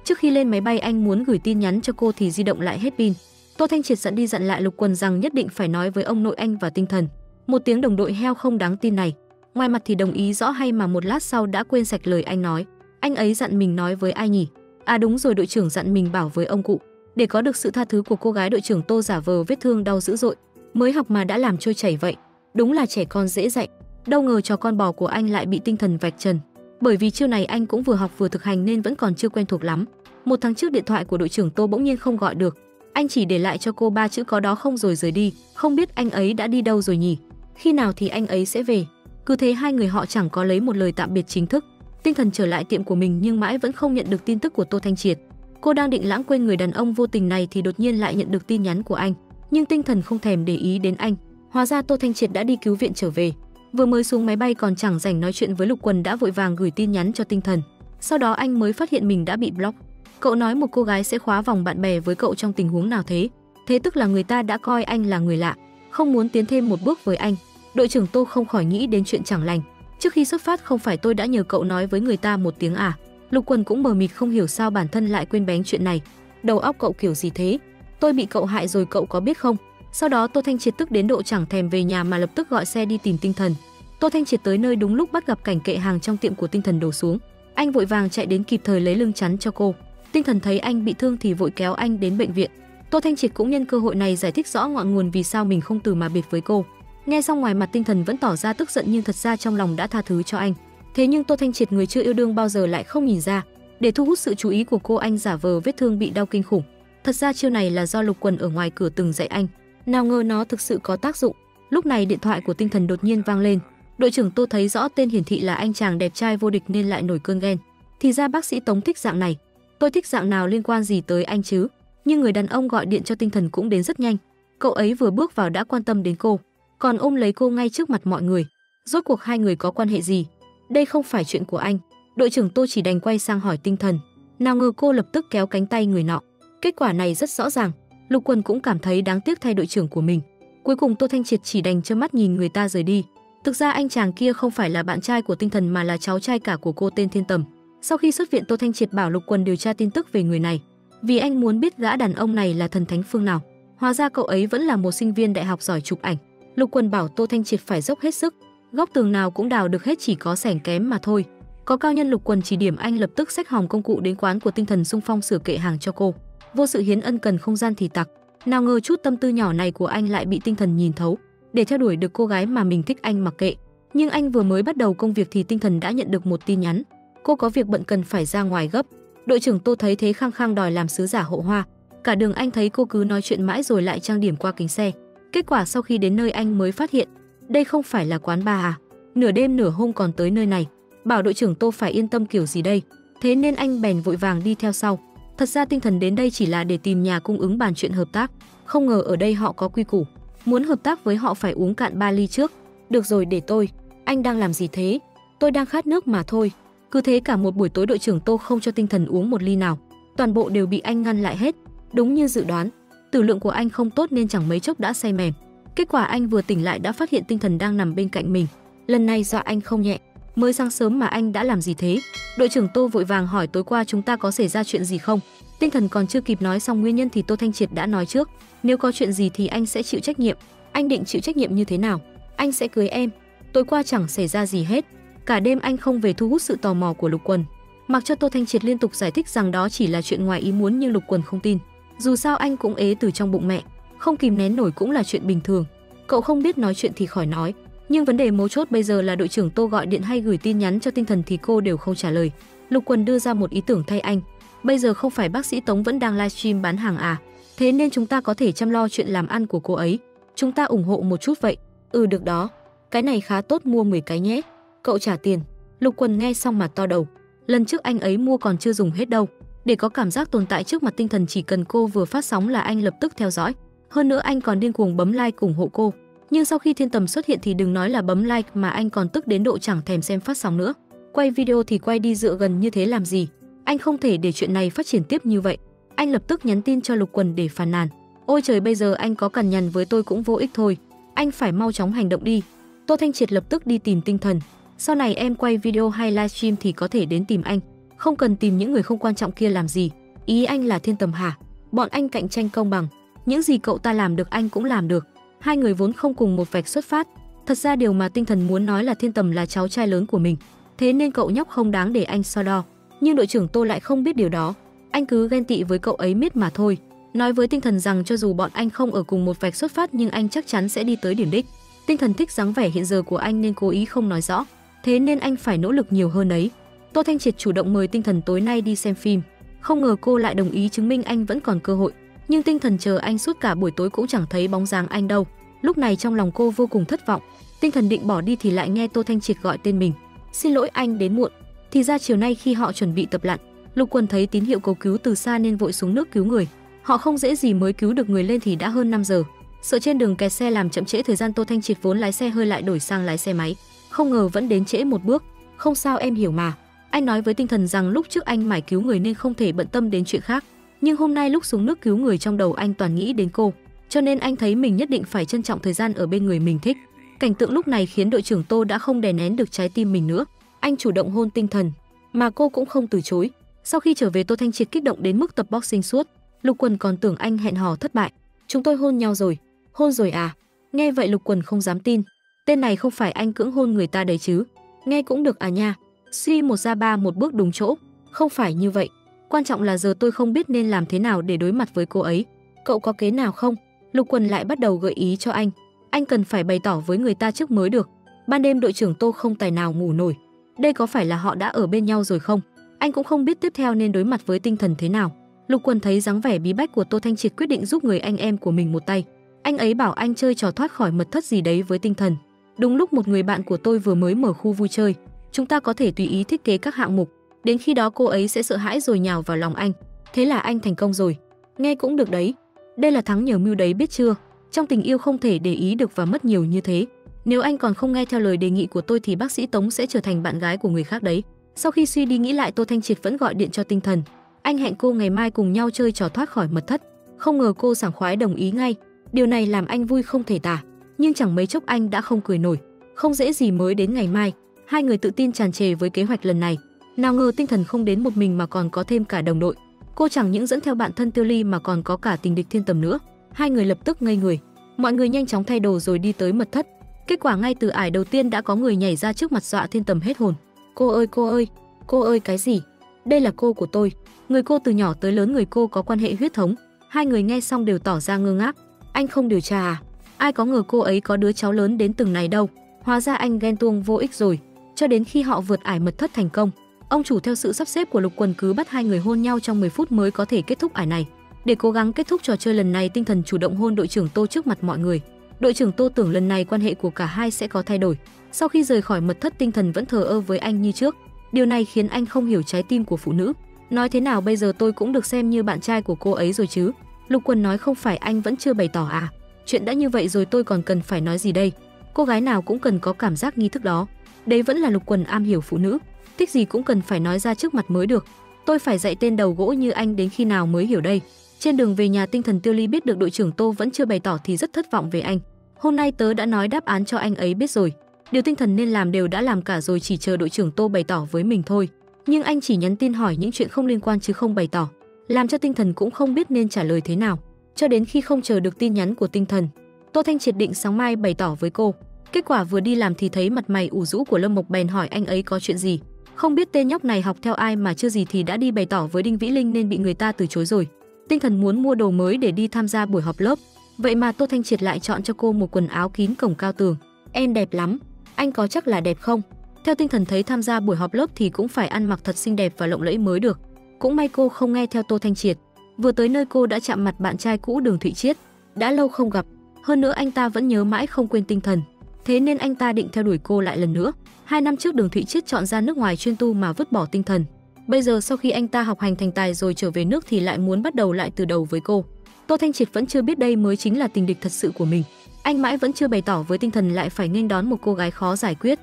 Trước khi lên máy bay anh muốn gửi tin nhắn cho cô thì di động lại hết pin. Tô Thanh Triệt dặn đi dặn lại Lục Quần rằng nhất định phải nói với ông nội anh và Tinh Thần. Một tiếng đồng đội heo không đáng tin này, ngoài mặt thì đồng ý rõ hay mà một lát sau đã quên sạch lời anh nói. Anh ấy dặn mình nói với ai nhỉ? À đúng rồi, đội trưởng dặn mình bảo với ông cụ. Để có được sự tha thứ của cô gái, đội trưởng Tô giả vờ vết thương đau dữ dội. Mới học mà đã làm trôi chảy vậy. Đúng là trẻ con dễ dạy. Đâu ngờ trò con bò của anh lại bị Tinh Thần vạch trần. Bởi vì chiêu này anh cũng vừa học vừa thực hành nên vẫn còn chưa quen thuộc lắm. Một tháng trước điện thoại của đội trưởng Tô bỗng nhiên không gọi được. Anh chỉ để lại cho cô 3 chữ có đó không rồi rời đi. Không biết anh ấy đã đi đâu rồi nhỉ? Khi nào thì anh ấy sẽ về? Cứ thế hai người họ chẳng có lấy một lời tạm biệt chính thức. Tinh Thần trở lại tiệm của mình nhưng mãi vẫn không nhận được tin tức của Tô Thanh Triệt. Cô đang định lãng quên người đàn ông vô tình này thì đột nhiên lại nhận được tin nhắn của anh. Nhưng Tinh Thần không thèm để ý đến anh. Hóa ra Tô Thanh Triệt đã đi cứu viện trở về. Vừa mới xuống máy bay còn chẳng rảnh nói chuyện với Lục Quần đã vội vàng gửi tin nhắn cho Tinh Thần. Sau đó anh mới phát hiện mình đã bị block. Cậu nói một cô gái sẽ khóa vòng bạn bè với cậu trong tình huống nào thế? Thế tức là người ta đã coi anh là người lạ, không muốn tiến thêm một bước với anh. Đội trưởng Tô không khỏi nghĩ đến chuyện chẳng lành. Trước khi xuất phát không phải tôi đã nhờ cậu nói với người ta một tiếng à? Lục Quần cũng mờ mịt không hiểu sao bản thân lại quên bén chuyện này. Đầu óc cậu kiểu gì thế? Tôi bị cậu hại rồi cậu có biết không? Sau đó Tô Thanh Triệt tức đến độ chẳng thèm về nhà mà lập tức gọi xe đi tìm Tinh Thần. Tô Thanh Triệt tới nơi đúng lúc bắt gặp cảnh kệ hàng trong tiệm của Tinh Thần đổ xuống. Anh vội vàng chạy đến kịp thời lấy lưng chắn cho cô. Tinh Thần thấy anh bị thương thì vội kéo anh đến bệnh viện. Tô Thanh Triệt cũng nhân cơ hội này giải thích rõ ngọn nguồn vì sao mình không từ mà biệt với cô. Nghe xong ngoài mặt Tinh Thần vẫn tỏ ra tức giận nhưng thật ra trong lòng đã tha thứ cho anh. Thế nhưng Tô Thanh Triệt người chưa yêu đương bao giờ lại không nhìn ra. Để thu hút sự chú ý của cô anh giả vờ vết thương bị đau kinh khủng. Thật ra chiêu này là do Lục Quần ở ngoài cửa từng dạy anh. Nào ngờ nó thực sự có tác dụng. Lúc này điện thoại của Tinh Thần đột nhiên vang lên. Đội trưởng Tô thấy rõ tên hiển thị là anh chàng đẹp trai vô địch nên lại nổi cơn ghen. Thì ra bác sĩ Tống thích dạng này. Tôi thích dạng nào liên quan gì tới anh chứ? Nhưng người đàn ông gọi điện cho Tinh Thần cũng đến rất nhanh. Cậu ấy vừa bước vào đã quan tâm đến cô, còn ôm lấy cô ngay trước mặt mọi người. Rốt cuộc hai người có quan hệ gì? Đây không phải chuyện của anh. Đội trưởng Tô chỉ đành quay sang hỏi Tinh Thần. Nào ngờ cô lập tức kéo cánh tay người nọ. Kết quả này rất rõ ràng. Lục Quần cũng cảm thấy đáng tiếc thay đội trưởng của mình. Cuối cùng Tô Thanh Triệt chỉ đành trơ mắt nhìn người ta rời đi. Thực ra anh chàng kia không phải là bạn trai của Tinh Thần mà là cháu trai cả của cô tên Thiên Tầm. Sau khi xuất viện, Tô Thanh Triệt bảo Lục Quần điều tra tin tức về người này, vì anh muốn biết gã đàn ông này là thần thánh phương nào. Hóa ra cậu ấy vẫn là một sinh viên đại học giỏi chụp ảnh. Lục Quần bảo Tô Thanh Triệt phải dốc hết sức, góc tường nào cũng đào được hết, chỉ có xẻng kém mà thôi. Có cao nhân Lục Quần chỉ điểm, anh lập tức xách hòm công cụ đến quán của Tinh Thần xung phong sửa kệ hàng cho cô. Vô sự hiến ân cần không gian thì tặc. Nào ngờ chút tâm tư nhỏ này của anh lại bị Tinh Thần nhìn thấu. Để theo đuổi được cô gái mà mình thích anh mặc kệ. Nhưng anh vừa mới bắt đầu công việc thì Tinh Thần đã nhận được một tin nhắn. Cô có việc bận cần phải ra ngoài gấp. Đội trưởng Tô thấy thế khăng khăng đòi làm sứ giả hộ hoa. Cả đường anh thấy cô cứ nói chuyện mãi rồi lại trang điểm qua kính xe. Kết quả sau khi đến nơi anh mới phát hiện đây không phải là quán bar à? Nửa đêm nửa hôm còn tới nơi này. Bảo đội trưởng Tô phải yên tâm kiểu gì đây? Thế nên anh bèn vội vàng đi theo sau. Thật ra Tinh Thần đến đây chỉ là để tìm nhà cung ứng bàn chuyện hợp tác. Không ngờ ở đây họ có quy củ. Muốn hợp tác với họ phải uống cạn 3 ly trước. Được rồi, để tôi. Anh đang làm gì thế? Tôi đang khát nước mà thôi. Cứ thế cả một buổi tối đội trưởng Tô không cho Tinh Thần uống một ly nào. Toàn bộ đều bị anh ngăn lại hết. Đúng như dự đoán, tử lượng của anh không tốt nên chẳng mấy chốc đã say mềm. Kết quả anh vừa tỉnh lại đã phát hiện Tinh Thần đang nằm bên cạnh mình. Lần này dọa anh không nhẹ. Mới sáng sớm mà anh đã làm gì thế? Đội trưởng Tô vội vàng hỏi tối qua chúng ta có xảy ra chuyện gì không? Tinh Thần còn chưa kịp nói xong nguyên nhân thì Tô Thanh Triệt đã nói trước. Nếu có chuyện gì thì anh sẽ chịu trách nhiệm. Anh định chịu trách nhiệm như thế nào? Anh sẽ cưới em. Tối qua chẳng xảy ra gì hết. Cả đêm anh không về thu hút sự tò mò của Lục Quần. Mặc cho Tô Thanh Triệt liên tục giải thích rằng đó chỉ là chuyện ngoài ý muốn nhưng Lục Quần không tin. Dù sao anh cũng ế từ trong bụng mẹ, không kìm nén nổi cũng là chuyện bình thường. Cậu không biết nói chuyện thì khỏi nói. Nhưng vấn đề mấu chốt bây giờ là đội trưởng Tô gọi điện hay gửi tin nhắn cho Tinh Thần thì cô đều không trả lời. Lục Quần đưa ra một ý tưởng thay anh. Bây giờ không phải bác sĩ Tống vẫn đang livestream bán hàng à? Thế nên chúng ta có thể chăm lo chuyện làm ăn của cô ấy. Chúng ta ủng hộ một chút vậy. Ừ được đó. Cái này khá tốt, mua 10 cái nhé. Cậu trả tiền. Lục Quần nghe xong mặt to đầu. Lần trước anh ấy mua còn chưa dùng hết đâu. Để có cảm giác tồn tại trước mặt Tinh Thần chỉ cần cô vừa phát sóng là anh lập tức theo dõi. Hơn nữa anh còn điên cuồng bấm like ủng hộ cô. Nhưng sau khi Thiên Tầm xuất hiện thì đừng nói là bấm like mà anh còn tức đến độ chẳng thèm xem phát sóng nữa. Quay video thì quay đi dựa gần như thế làm gì? Anh không thể để chuyện này phát triển tiếp như vậy. Anh lập tức nhắn tin cho Lục Quần để phàn nàn. Ôi trời, bây giờ anh có cằn nhằn với tôi cũng vô ích thôi. Anh phải mau chóng hành động đi. Tô Thanh Triệt lập tức đi tìm Tinh Thần. Sau này em quay video hay livestream thì có thể đến tìm anh. Không cần tìm những người không quan trọng kia làm gì. Ý anh là Thiên Tầm hả? Bọn anh cạnh tranh công bằng. Những gì cậu ta làm được anh cũng làm được. Hai người vốn không cùng một vạch xuất phát. Thật ra điều mà Tinh Thần muốn nói là Thiên Tầm là cháu trai lớn của mình, thế nên cậu nhóc không đáng để anh so đo. Nhưng đội trưởng Tô lại không biết điều đó. Anh cứ ghen tị với cậu ấy miết mà thôi. Nói với Tinh Thần rằng cho dù bọn anh không ở cùng một vạch xuất phát nhưng anh chắc chắn sẽ đi tới điểm đích. Tinh Thần thích dáng vẻ hiện giờ của anh nên cố ý không nói rõ, thế nên anh phải nỗ lực nhiều hơn ấy. Tô Thanh Triệt chủ động mời Tinh Thần tối nay đi xem phim. Không ngờ cô lại đồng ý, chứng minh anh vẫn còn cơ hội. Nhưng Tinh Thần chờ anh suốt cả buổi tối cũng chẳng thấy bóng dáng anh đâu. Lúc này trong lòng cô vô cùng thất vọng. Tinh Thần định bỏ đi thì lại nghe Tô Thanh Triệt gọi tên mình. Xin lỗi anh đến muộn. Thì ra chiều nay khi họ chuẩn bị tập lặn, Lục Quân thấy tín hiệu cầu cứu từ xa nên vội xuống nước cứu người. Họ không dễ gì mới cứu được người lên thì đã hơn 5 giờ. Sợ trên đường kẹt xe làm chậm trễ thời gian, Tô Thanh Triệt vốn lái xe hơi lại đổi sang lái xe máy. Không ngờ vẫn đến trễ một bước. Không sao, em hiểu mà. Anh nói với Tinh Thần rằng lúc trước anh mải cứu người nên không thể bận tâm đến chuyện khác. Nhưng hôm nay lúc xuống nước cứu người trong đầu anh toàn nghĩ đến cô. Cho nên anh thấy mình nhất định phải trân trọng thời gian ở bên người mình thích. Cảnh tượng lúc này khiến đội trưởng Tô đã không đè nén được trái tim mình nữa. Anh chủ động hôn Tinh Thần, mà cô cũng không từ chối. Sau khi trở về, Tô Thanh Triệt kích động đến mức tập boxing suốt. Lục Quân còn tưởng anh hẹn hò thất bại. Chúng tôi hôn nhau rồi. Hôn rồi à? Nghe vậy Lục Quân không dám tin. Tên này không phải anh cưỡng hôn người ta đấy chứ? Nghe cũng được à nha. Suy một ra ba một bước đúng chỗ. Không phải như vậy. Quan trọng là giờ tôi không biết nên làm thế nào để đối mặt với cô ấy. Cậu có kế nào không? Lục Quân lại bắt đầu gợi ý cho anh. Anh cần phải bày tỏ với người ta trước mới được. Ban đêm đội trưởng Tô không tài nào ngủ nổi. Đây có phải là họ đã ở bên nhau rồi không? Anh cũng không biết tiếp theo nên đối mặt với Tinh Thần thế nào. Lục Quân thấy dáng vẻ bí bách của Tô Thanh Triệt quyết định giúp người anh em của mình một tay. Anh ấy bảo anh chơi trò thoát khỏi mật thất gì đấy với Tinh Thần. Đúng lúc một người bạn của tôi vừa mới mở khu vui chơi. Chúng ta có thể tùy ý thiết kế các hạng mục. Đến khi đó cô ấy sẽ sợ hãi rồi nhào vào lòng anh. Thế là anh thành công rồi. Nghe cũng được đấy. Đây là thắng nhờ mưu đấy, biết chưa? Trong tình yêu không thể để ý được và mất nhiều như thế. Nếu anh còn không nghe theo lời đề nghị của tôi thì bác sĩ Tống sẽ trở thành bạn gái của người khác đấy. Sau khi suy đi nghĩ lại, Tô Thanh Triệt vẫn gọi điện cho Tinh Thần. Anh hẹn cô ngày mai cùng nhau chơi trò thoát khỏi mật thất. Không ngờ cô sảng khoái đồng ý ngay. Điều này làm anh vui không thể tả. Nhưng chẳng mấy chốc anh đã không cười nổi. Không dễ gì mới đến ngày mai. Hai người tự tin tràn trề với kế hoạch lần này. Nào ngờ Tinh Thần không đến một mình mà còn có thêm cả đồng đội. Cô chẳng những dẫn theo bạn thân Tiêu Ly mà còn có cả tình địch Thiên Tầm nữa. Hai người lập tức ngây người. Mọi người nhanh chóng thay đồ rồi đi tới mật thất. Kết quả ngay từ ải đầu tiên đã có người nhảy ra trước mặt dọa Thiên Tầm hết hồn. Cô ơi, cô ơi, cô ơi, cái gì? Đây là cô của tôi. Người cô từ nhỏ tới lớn, người cô có quan hệ huyết thống. Hai người nghe xong đều tỏ ra ngơ ngác. Anh không điều tra à? Ai có ngờ cô ấy có đứa cháu lớn đến từng này đâu. Hóa ra anh ghen tuông vô ích rồi. Cho đến khi họ vượt ải mật thất thành công, ông chủ theo sự sắp xếp của Lục Quân cứ bắt hai người hôn nhau trong 10 phút mới có thể kết thúc ải này. Để cố gắng kết thúc trò chơi lần này, Tinh Thần chủ động hôn đội trưởng Tô trước mặt mọi người. Đội trưởng Tô tưởng lần này quan hệ của cả hai sẽ có thay đổi. Sau khi rời khỏi mật thất, Tinh Thần vẫn thờ ơ với anh như trước. Điều này khiến anh không hiểu trái tim của phụ nữ. Nói thế nào bây giờ tôi cũng được xem như bạn trai của cô ấy rồi chứ. Lục Quân nói, không phải anh vẫn chưa bày tỏ à? Chuyện đã như vậy rồi tôi còn cần phải nói gì đây? Cô gái nào cũng cần có cảm giác nghi thức đó. Đấy vẫn là Lục Quân am hiểu phụ nữ. Thích gì cũng cần phải nói ra trước mặt mới được. Tôi phải dạy tên đầu gỗ như anh đến khi nào mới hiểu đây? Trên đường về nhà, Tinh Thần Tiêu Ly biết được đội trưởng Tô vẫn chưa bày tỏ thì rất thất vọng về anh. Hôm nay tớ đã nói đáp án cho anh ấy biết rồi. Điều Tinh Thần nên làm đều đã làm cả rồi, chỉ chờ đội trưởng Tô bày tỏ với mình thôi. Nhưng anh chỉ nhắn tin hỏi những chuyện không liên quan chứ không bày tỏ, làm cho Tinh Thần cũng không biết nên trả lời thế nào. Cho đến khi không chờ được tin nhắn của Tinh Thần, Tô Thanh Triệt định sáng mai bày tỏ với cô. Kết quả vừa đi làm thì thấy mặt mày ủ rũ của Lâm Mộc, bèn hỏi anh ấy có chuyện gì. Không biết tên nhóc này học theo ai mà chưa gì thì đã đi bày tỏ với Đinh Vĩ Linh nên bị người ta từ chối rồi. Tinh Thần muốn mua đồ mới để đi tham gia buổi họp lớp. Vậy mà Tô Thanh Triệt lại chọn cho cô một quần áo kín cổng cao tường. Em đẹp lắm, anh có chắc là đẹp không? Theo Tinh Thần thấy tham gia buổi họp lớp thì cũng phải ăn mặc thật xinh đẹp và lộng lẫy mới được. Cũng may cô không nghe theo Tô Thanh Triệt. Vừa tới nơi cô đã chạm mặt bạn trai cũ Đường Thụy Chiết. Đã lâu không gặp, hơn nữa anh ta vẫn nhớ mãi không quên Tinh Thần. Thế nên anh ta định theo đuổi cô lại lần nữa. 2 năm trước Đường Thụy Chiết chọn ra nước ngoài chuyên tu mà vứt bỏ Tinh Thần. Bây giờ sau khi anh ta học hành thành tài rồi trở về nước thì lại muốn bắt đầu lại từ đầu với cô. Tô Thanh Triệt vẫn chưa biết đây mới chính là tình địch thật sự của mình. Anh mãi vẫn chưa bày tỏ với Tinh Thần, lại phải nghênh đón một cô gái khó giải quyết.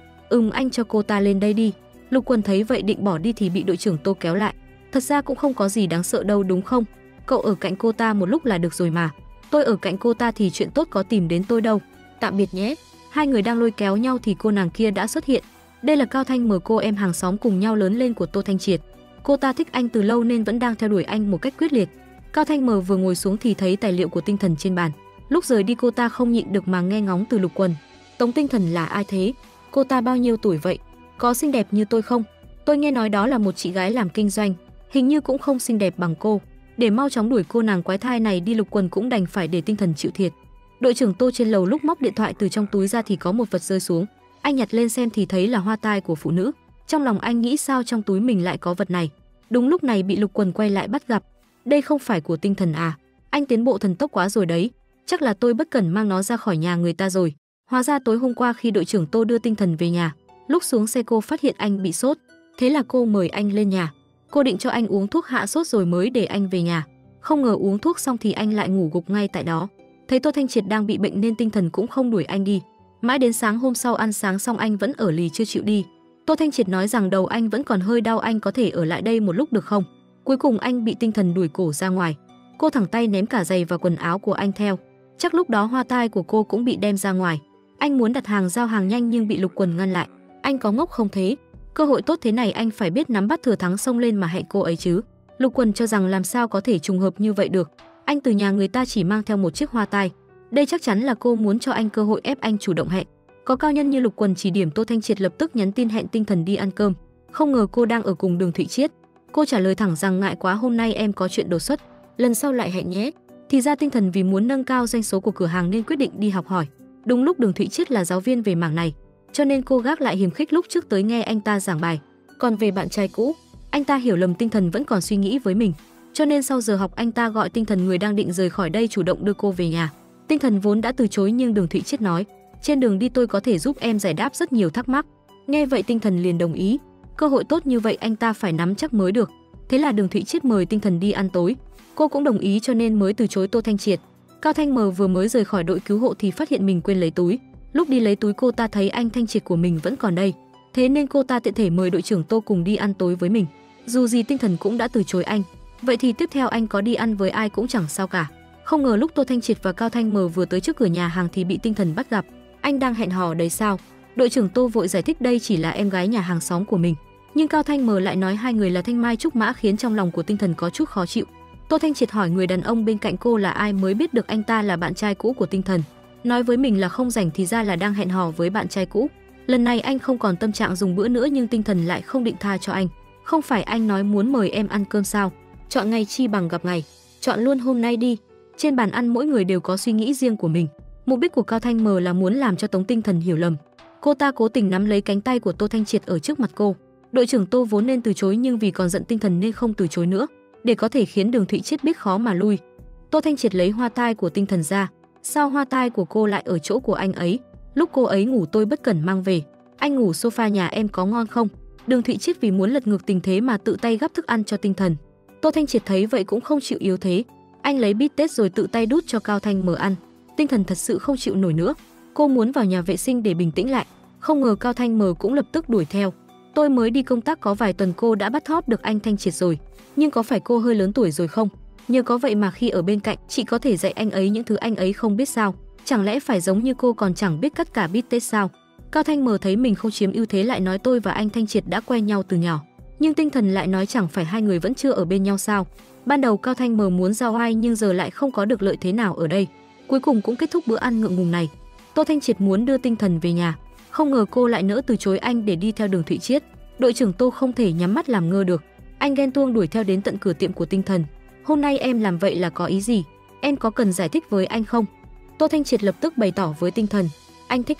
Anh cho cô ta lên đây đi. Lục Quân thấy vậy định bỏ đi thì bị đội trưởng Tô kéo lại. Thật ra cũng không có gì đáng sợ đâu đúng không? Cậu ở cạnh cô ta một lúc là được rồi mà. Tôi ở cạnh cô ta thì chuyện tốt có tìm đến tôi đâu. Tạm biệt nhé. Hai người đang lôi kéo nhau thì cô nàng kia đã xuất hiện. Đây là Cao Thanh M, cô em hàng xóm cùng nhau lớn lên của Tô Thanh Triệt. Cô ta thích anh từ lâu nên vẫn đang theo đuổi anh một cách quyết liệt. Cao Thanh Mờ vừa ngồi xuống thì thấy tài liệu của Tinh Thần trên bàn. Lúc rời đi cô ta không nhịn được mà nghe ngóng từ Lục Quần. Tống Tinh Thần là ai thế? Cô ta bao nhiêu tuổi vậy? Có xinh đẹp như tôi không? Tôi nghe nói đó là một chị gái làm kinh doanh, hình như cũng không xinh đẹp bằng cô. Để mau chóng đuổi cô nàng quái thai này đi, Lục Quần cũng đành phải để Tinh Thần chịu thiệt. Đội trưởng Tô trên lầu lúc móc điện thoại từ trong túi ra thì có một vật rơi xuống. Anh nhặt lên xem thì thấy là hoa tai của phụ nữ. Trong lòng anh nghĩ sao trong túi mình lại có vật này. Đúng lúc này bị Lục Quần quay lại bắt gặp. Đây không phải của Tinh Thần à? Anh tiến bộ thần tốc quá rồi đấy. Chắc là tôi bất cẩn mang nó ra khỏi nhà người ta rồi. Hóa ra tối hôm qua khi đội trưởng Tô đưa Tinh Thần về nhà, lúc xuống xe cô phát hiện anh bị sốt. Thế là cô mời anh lên nhà. Cô định cho anh uống thuốc hạ sốt rồi mới để anh về nhà. Không ngờ uống thuốc xong thì anh lại ngủ gục ngay tại đó. Thấy Tô Thanh Triệt đang bị bệnh nên Tinh Thần cũng không đuổi anh đi. Mãi đến sáng hôm sau ăn sáng xong anh vẫn ở lì chưa chịu đi. Tô Thanh Triệt nói rằng đầu anh vẫn còn hơi đau, anh có thể ở lại đây một lúc được không? Cuối cùng anh bị Tinh Thần đuổi cổ ra ngoài. Cô thẳng tay ném cả giày và quần áo của anh theo. Chắc lúc đó hoa tai của cô cũng bị đem ra ngoài. Anh muốn đặt hàng giao hàng nhanh nhưng bị Lục Quần ngăn lại. Anh có ngốc không thế? Cơ hội tốt thế này anh phải biết nắm bắt thừa thắng xông lên mà hẹn cô ấy chứ. Lục Quần cho rằng làm sao có thể trùng hợp như vậy được. Anh từ nhà người ta chỉ mang theo một chiếc hoa tai. Đây chắc chắn là cô muốn cho anh cơ hội ép anh chủ động hẹn. Có cao nhân như Lục Quần chỉ điểm, Tô Thanh Triệt lập tức nhắn tin hẹn Tinh Thần đi ăn cơm. Không ngờ cô đang ở cùng Đường Thụy Chiết. Cô trả lời thẳng rằng ngại quá, hôm nay em có chuyện đột xuất, lần sau lại hẹn nhé. Thì ra Tinh Thần vì muốn nâng cao doanh số của cửa hàng nên quyết định đi học hỏi. Đúng lúc Đường Thụy Chiết là giáo viên về mảng này, cho nên cô gác lại hiềm khích lúc trước tới nghe anh ta giảng bài. Còn về bạn trai cũ, anh ta hiểu lầm Tinh Thần vẫn còn suy nghĩ với mình, cho nên sau giờ học anh ta gọi Tinh Thần, người đang định rời khỏi đây, chủ động đưa cô về nhà. Tinh Thần vốn đã từ chối nhưng Đường Thụy Chiết nói, trên đường đi tôi có thể giúp em giải đáp rất nhiều thắc mắc. Nghe vậy Tinh Thần liền đồng ý, cơ hội tốt như vậy anh ta phải nắm chắc mới được. Thế là Đường Thụy Chiết mời Tinh Thần đi ăn tối. Cô cũng đồng ý cho nên mới từ chối Tô Thanh Triệt. Cao Thanh Mờ vừa mới rời khỏi đội cứu hộ thì phát hiện mình quên lấy túi. Lúc đi lấy túi cô ta thấy anh Thanh Triệt của mình vẫn còn đây. Thế nên cô ta tiện thể mời đội trưởng Tô cùng đi ăn tối với mình. Dù gì Tinh Thần cũng đã từ chối anh, vậy thì tiếp theo anh có đi ăn với ai cũng chẳng sao cả. Không ngờ lúc Tô Thanh Triệt và Cao Thanh Mờ vừa tới trước cửa nhà hàng thì bị Tinh Thần bắt gặp. Anh đang hẹn hò đấy sao? Đội trưởng Tô vội giải thích đây chỉ là em gái nhà hàng xóm của mình. Nhưng Cao Thanh Mờ lại nói hai người là Thanh Mai Trúc Mã, khiến trong lòng của Tinh Thần có chút khó chịu. Tô Thanh Triệt hỏi người đàn ông bên cạnh cô là ai mới biết được anh ta là bạn trai cũ của Tinh Thần. Nói với mình là không rảnh thì ra là đang hẹn hò với bạn trai cũ. Lần này anh không còn tâm trạng dùng bữa nữa nhưng Tinh Thần lại không định tha cho anh. Không phải anh nói muốn mời em ăn cơm sao? Chọn ngày chi bằng gặp ngày, chọn luôn hôm nay đi. Trên bàn ăn mỗi người đều có suy nghĩ riêng của mình. Mục đích của Cao Thanh Mờ là muốn làm cho Tống Tinh Thần hiểu lầm. Cô ta cố tình nắm lấy cánh tay của Tô Thanh Triệt ở trước mặt cô. Đội trưởng Tô vốn nên từ chối nhưng vì còn giận Tinh Thần nên không từ chối nữa, để có thể khiến Đường Thụy Chiết biết khó mà lui. Tô Thanh Triệt lấy hoa tai của Tinh Thần ra. Sao hoa tai của cô lại ở chỗ của anh ấy? Lúc cô ấy ngủ tôi bất cẩn mang về. Anh ngủ sofa nhà em có ngon không? Đường Thụy Chiết vì muốn lật ngược tình thế mà tự tay gắp thức ăn cho Tinh Thần. Tô Thanh Triệt thấy vậy cũng không chịu yếu thế. Anh lấy bít tết rồi tự tay đút cho Cao Thanh Mờ ăn. Tinh Thần thật sự không chịu nổi nữa. Cô muốn vào nhà vệ sinh để bình tĩnh lại. Không ngờ Cao Thanh Mờ cũng lập tức đuổi theo. Tôi mới đi công tác có vài tuần cô đã bắt thóp được anh Thanh Triệt rồi. Nhưng có phải cô hơi lớn tuổi rồi không? Nhờ có vậy mà khi ở bên cạnh chị có thể dạy anh ấy những thứ anh ấy không biết sao? Chẳng lẽ phải giống như cô còn chẳng biết cắt cả bít tết sao? Cao Thanh Mờ thấy mình không chiếm ưu thế lại nói tôi và anh Thanh Triệt đã quen nhau từ nhỏ. Nhưng Tinh Thần lại nói chẳng phải hai người vẫn chưa ở bên nhau sao? Ban đầu Cao Thanh Mờ muốn giao ai nhưng giờ lại không có được lợi thế nào ở đây. Cuối cùng cũng kết thúc bữa ăn ngượng ngùng này. Tô Thanh Triệt muốn đưa Tinh Thần về nhà. Không ngờ cô lại nỡ từ chối anh để đi theo Đường Thụy Chiết. Đội trưởng Tô không thể nhắm mắt làm ngơ được. Anh ghen tuông đuổi theo đến tận cửa tiệm của Tinh Thần. Hôm nay em làm vậy là có ý gì? Em có cần giải thích với anh không? Tô Thanh Triệt lập tức bày tỏ với Tinh Thần. Anh thích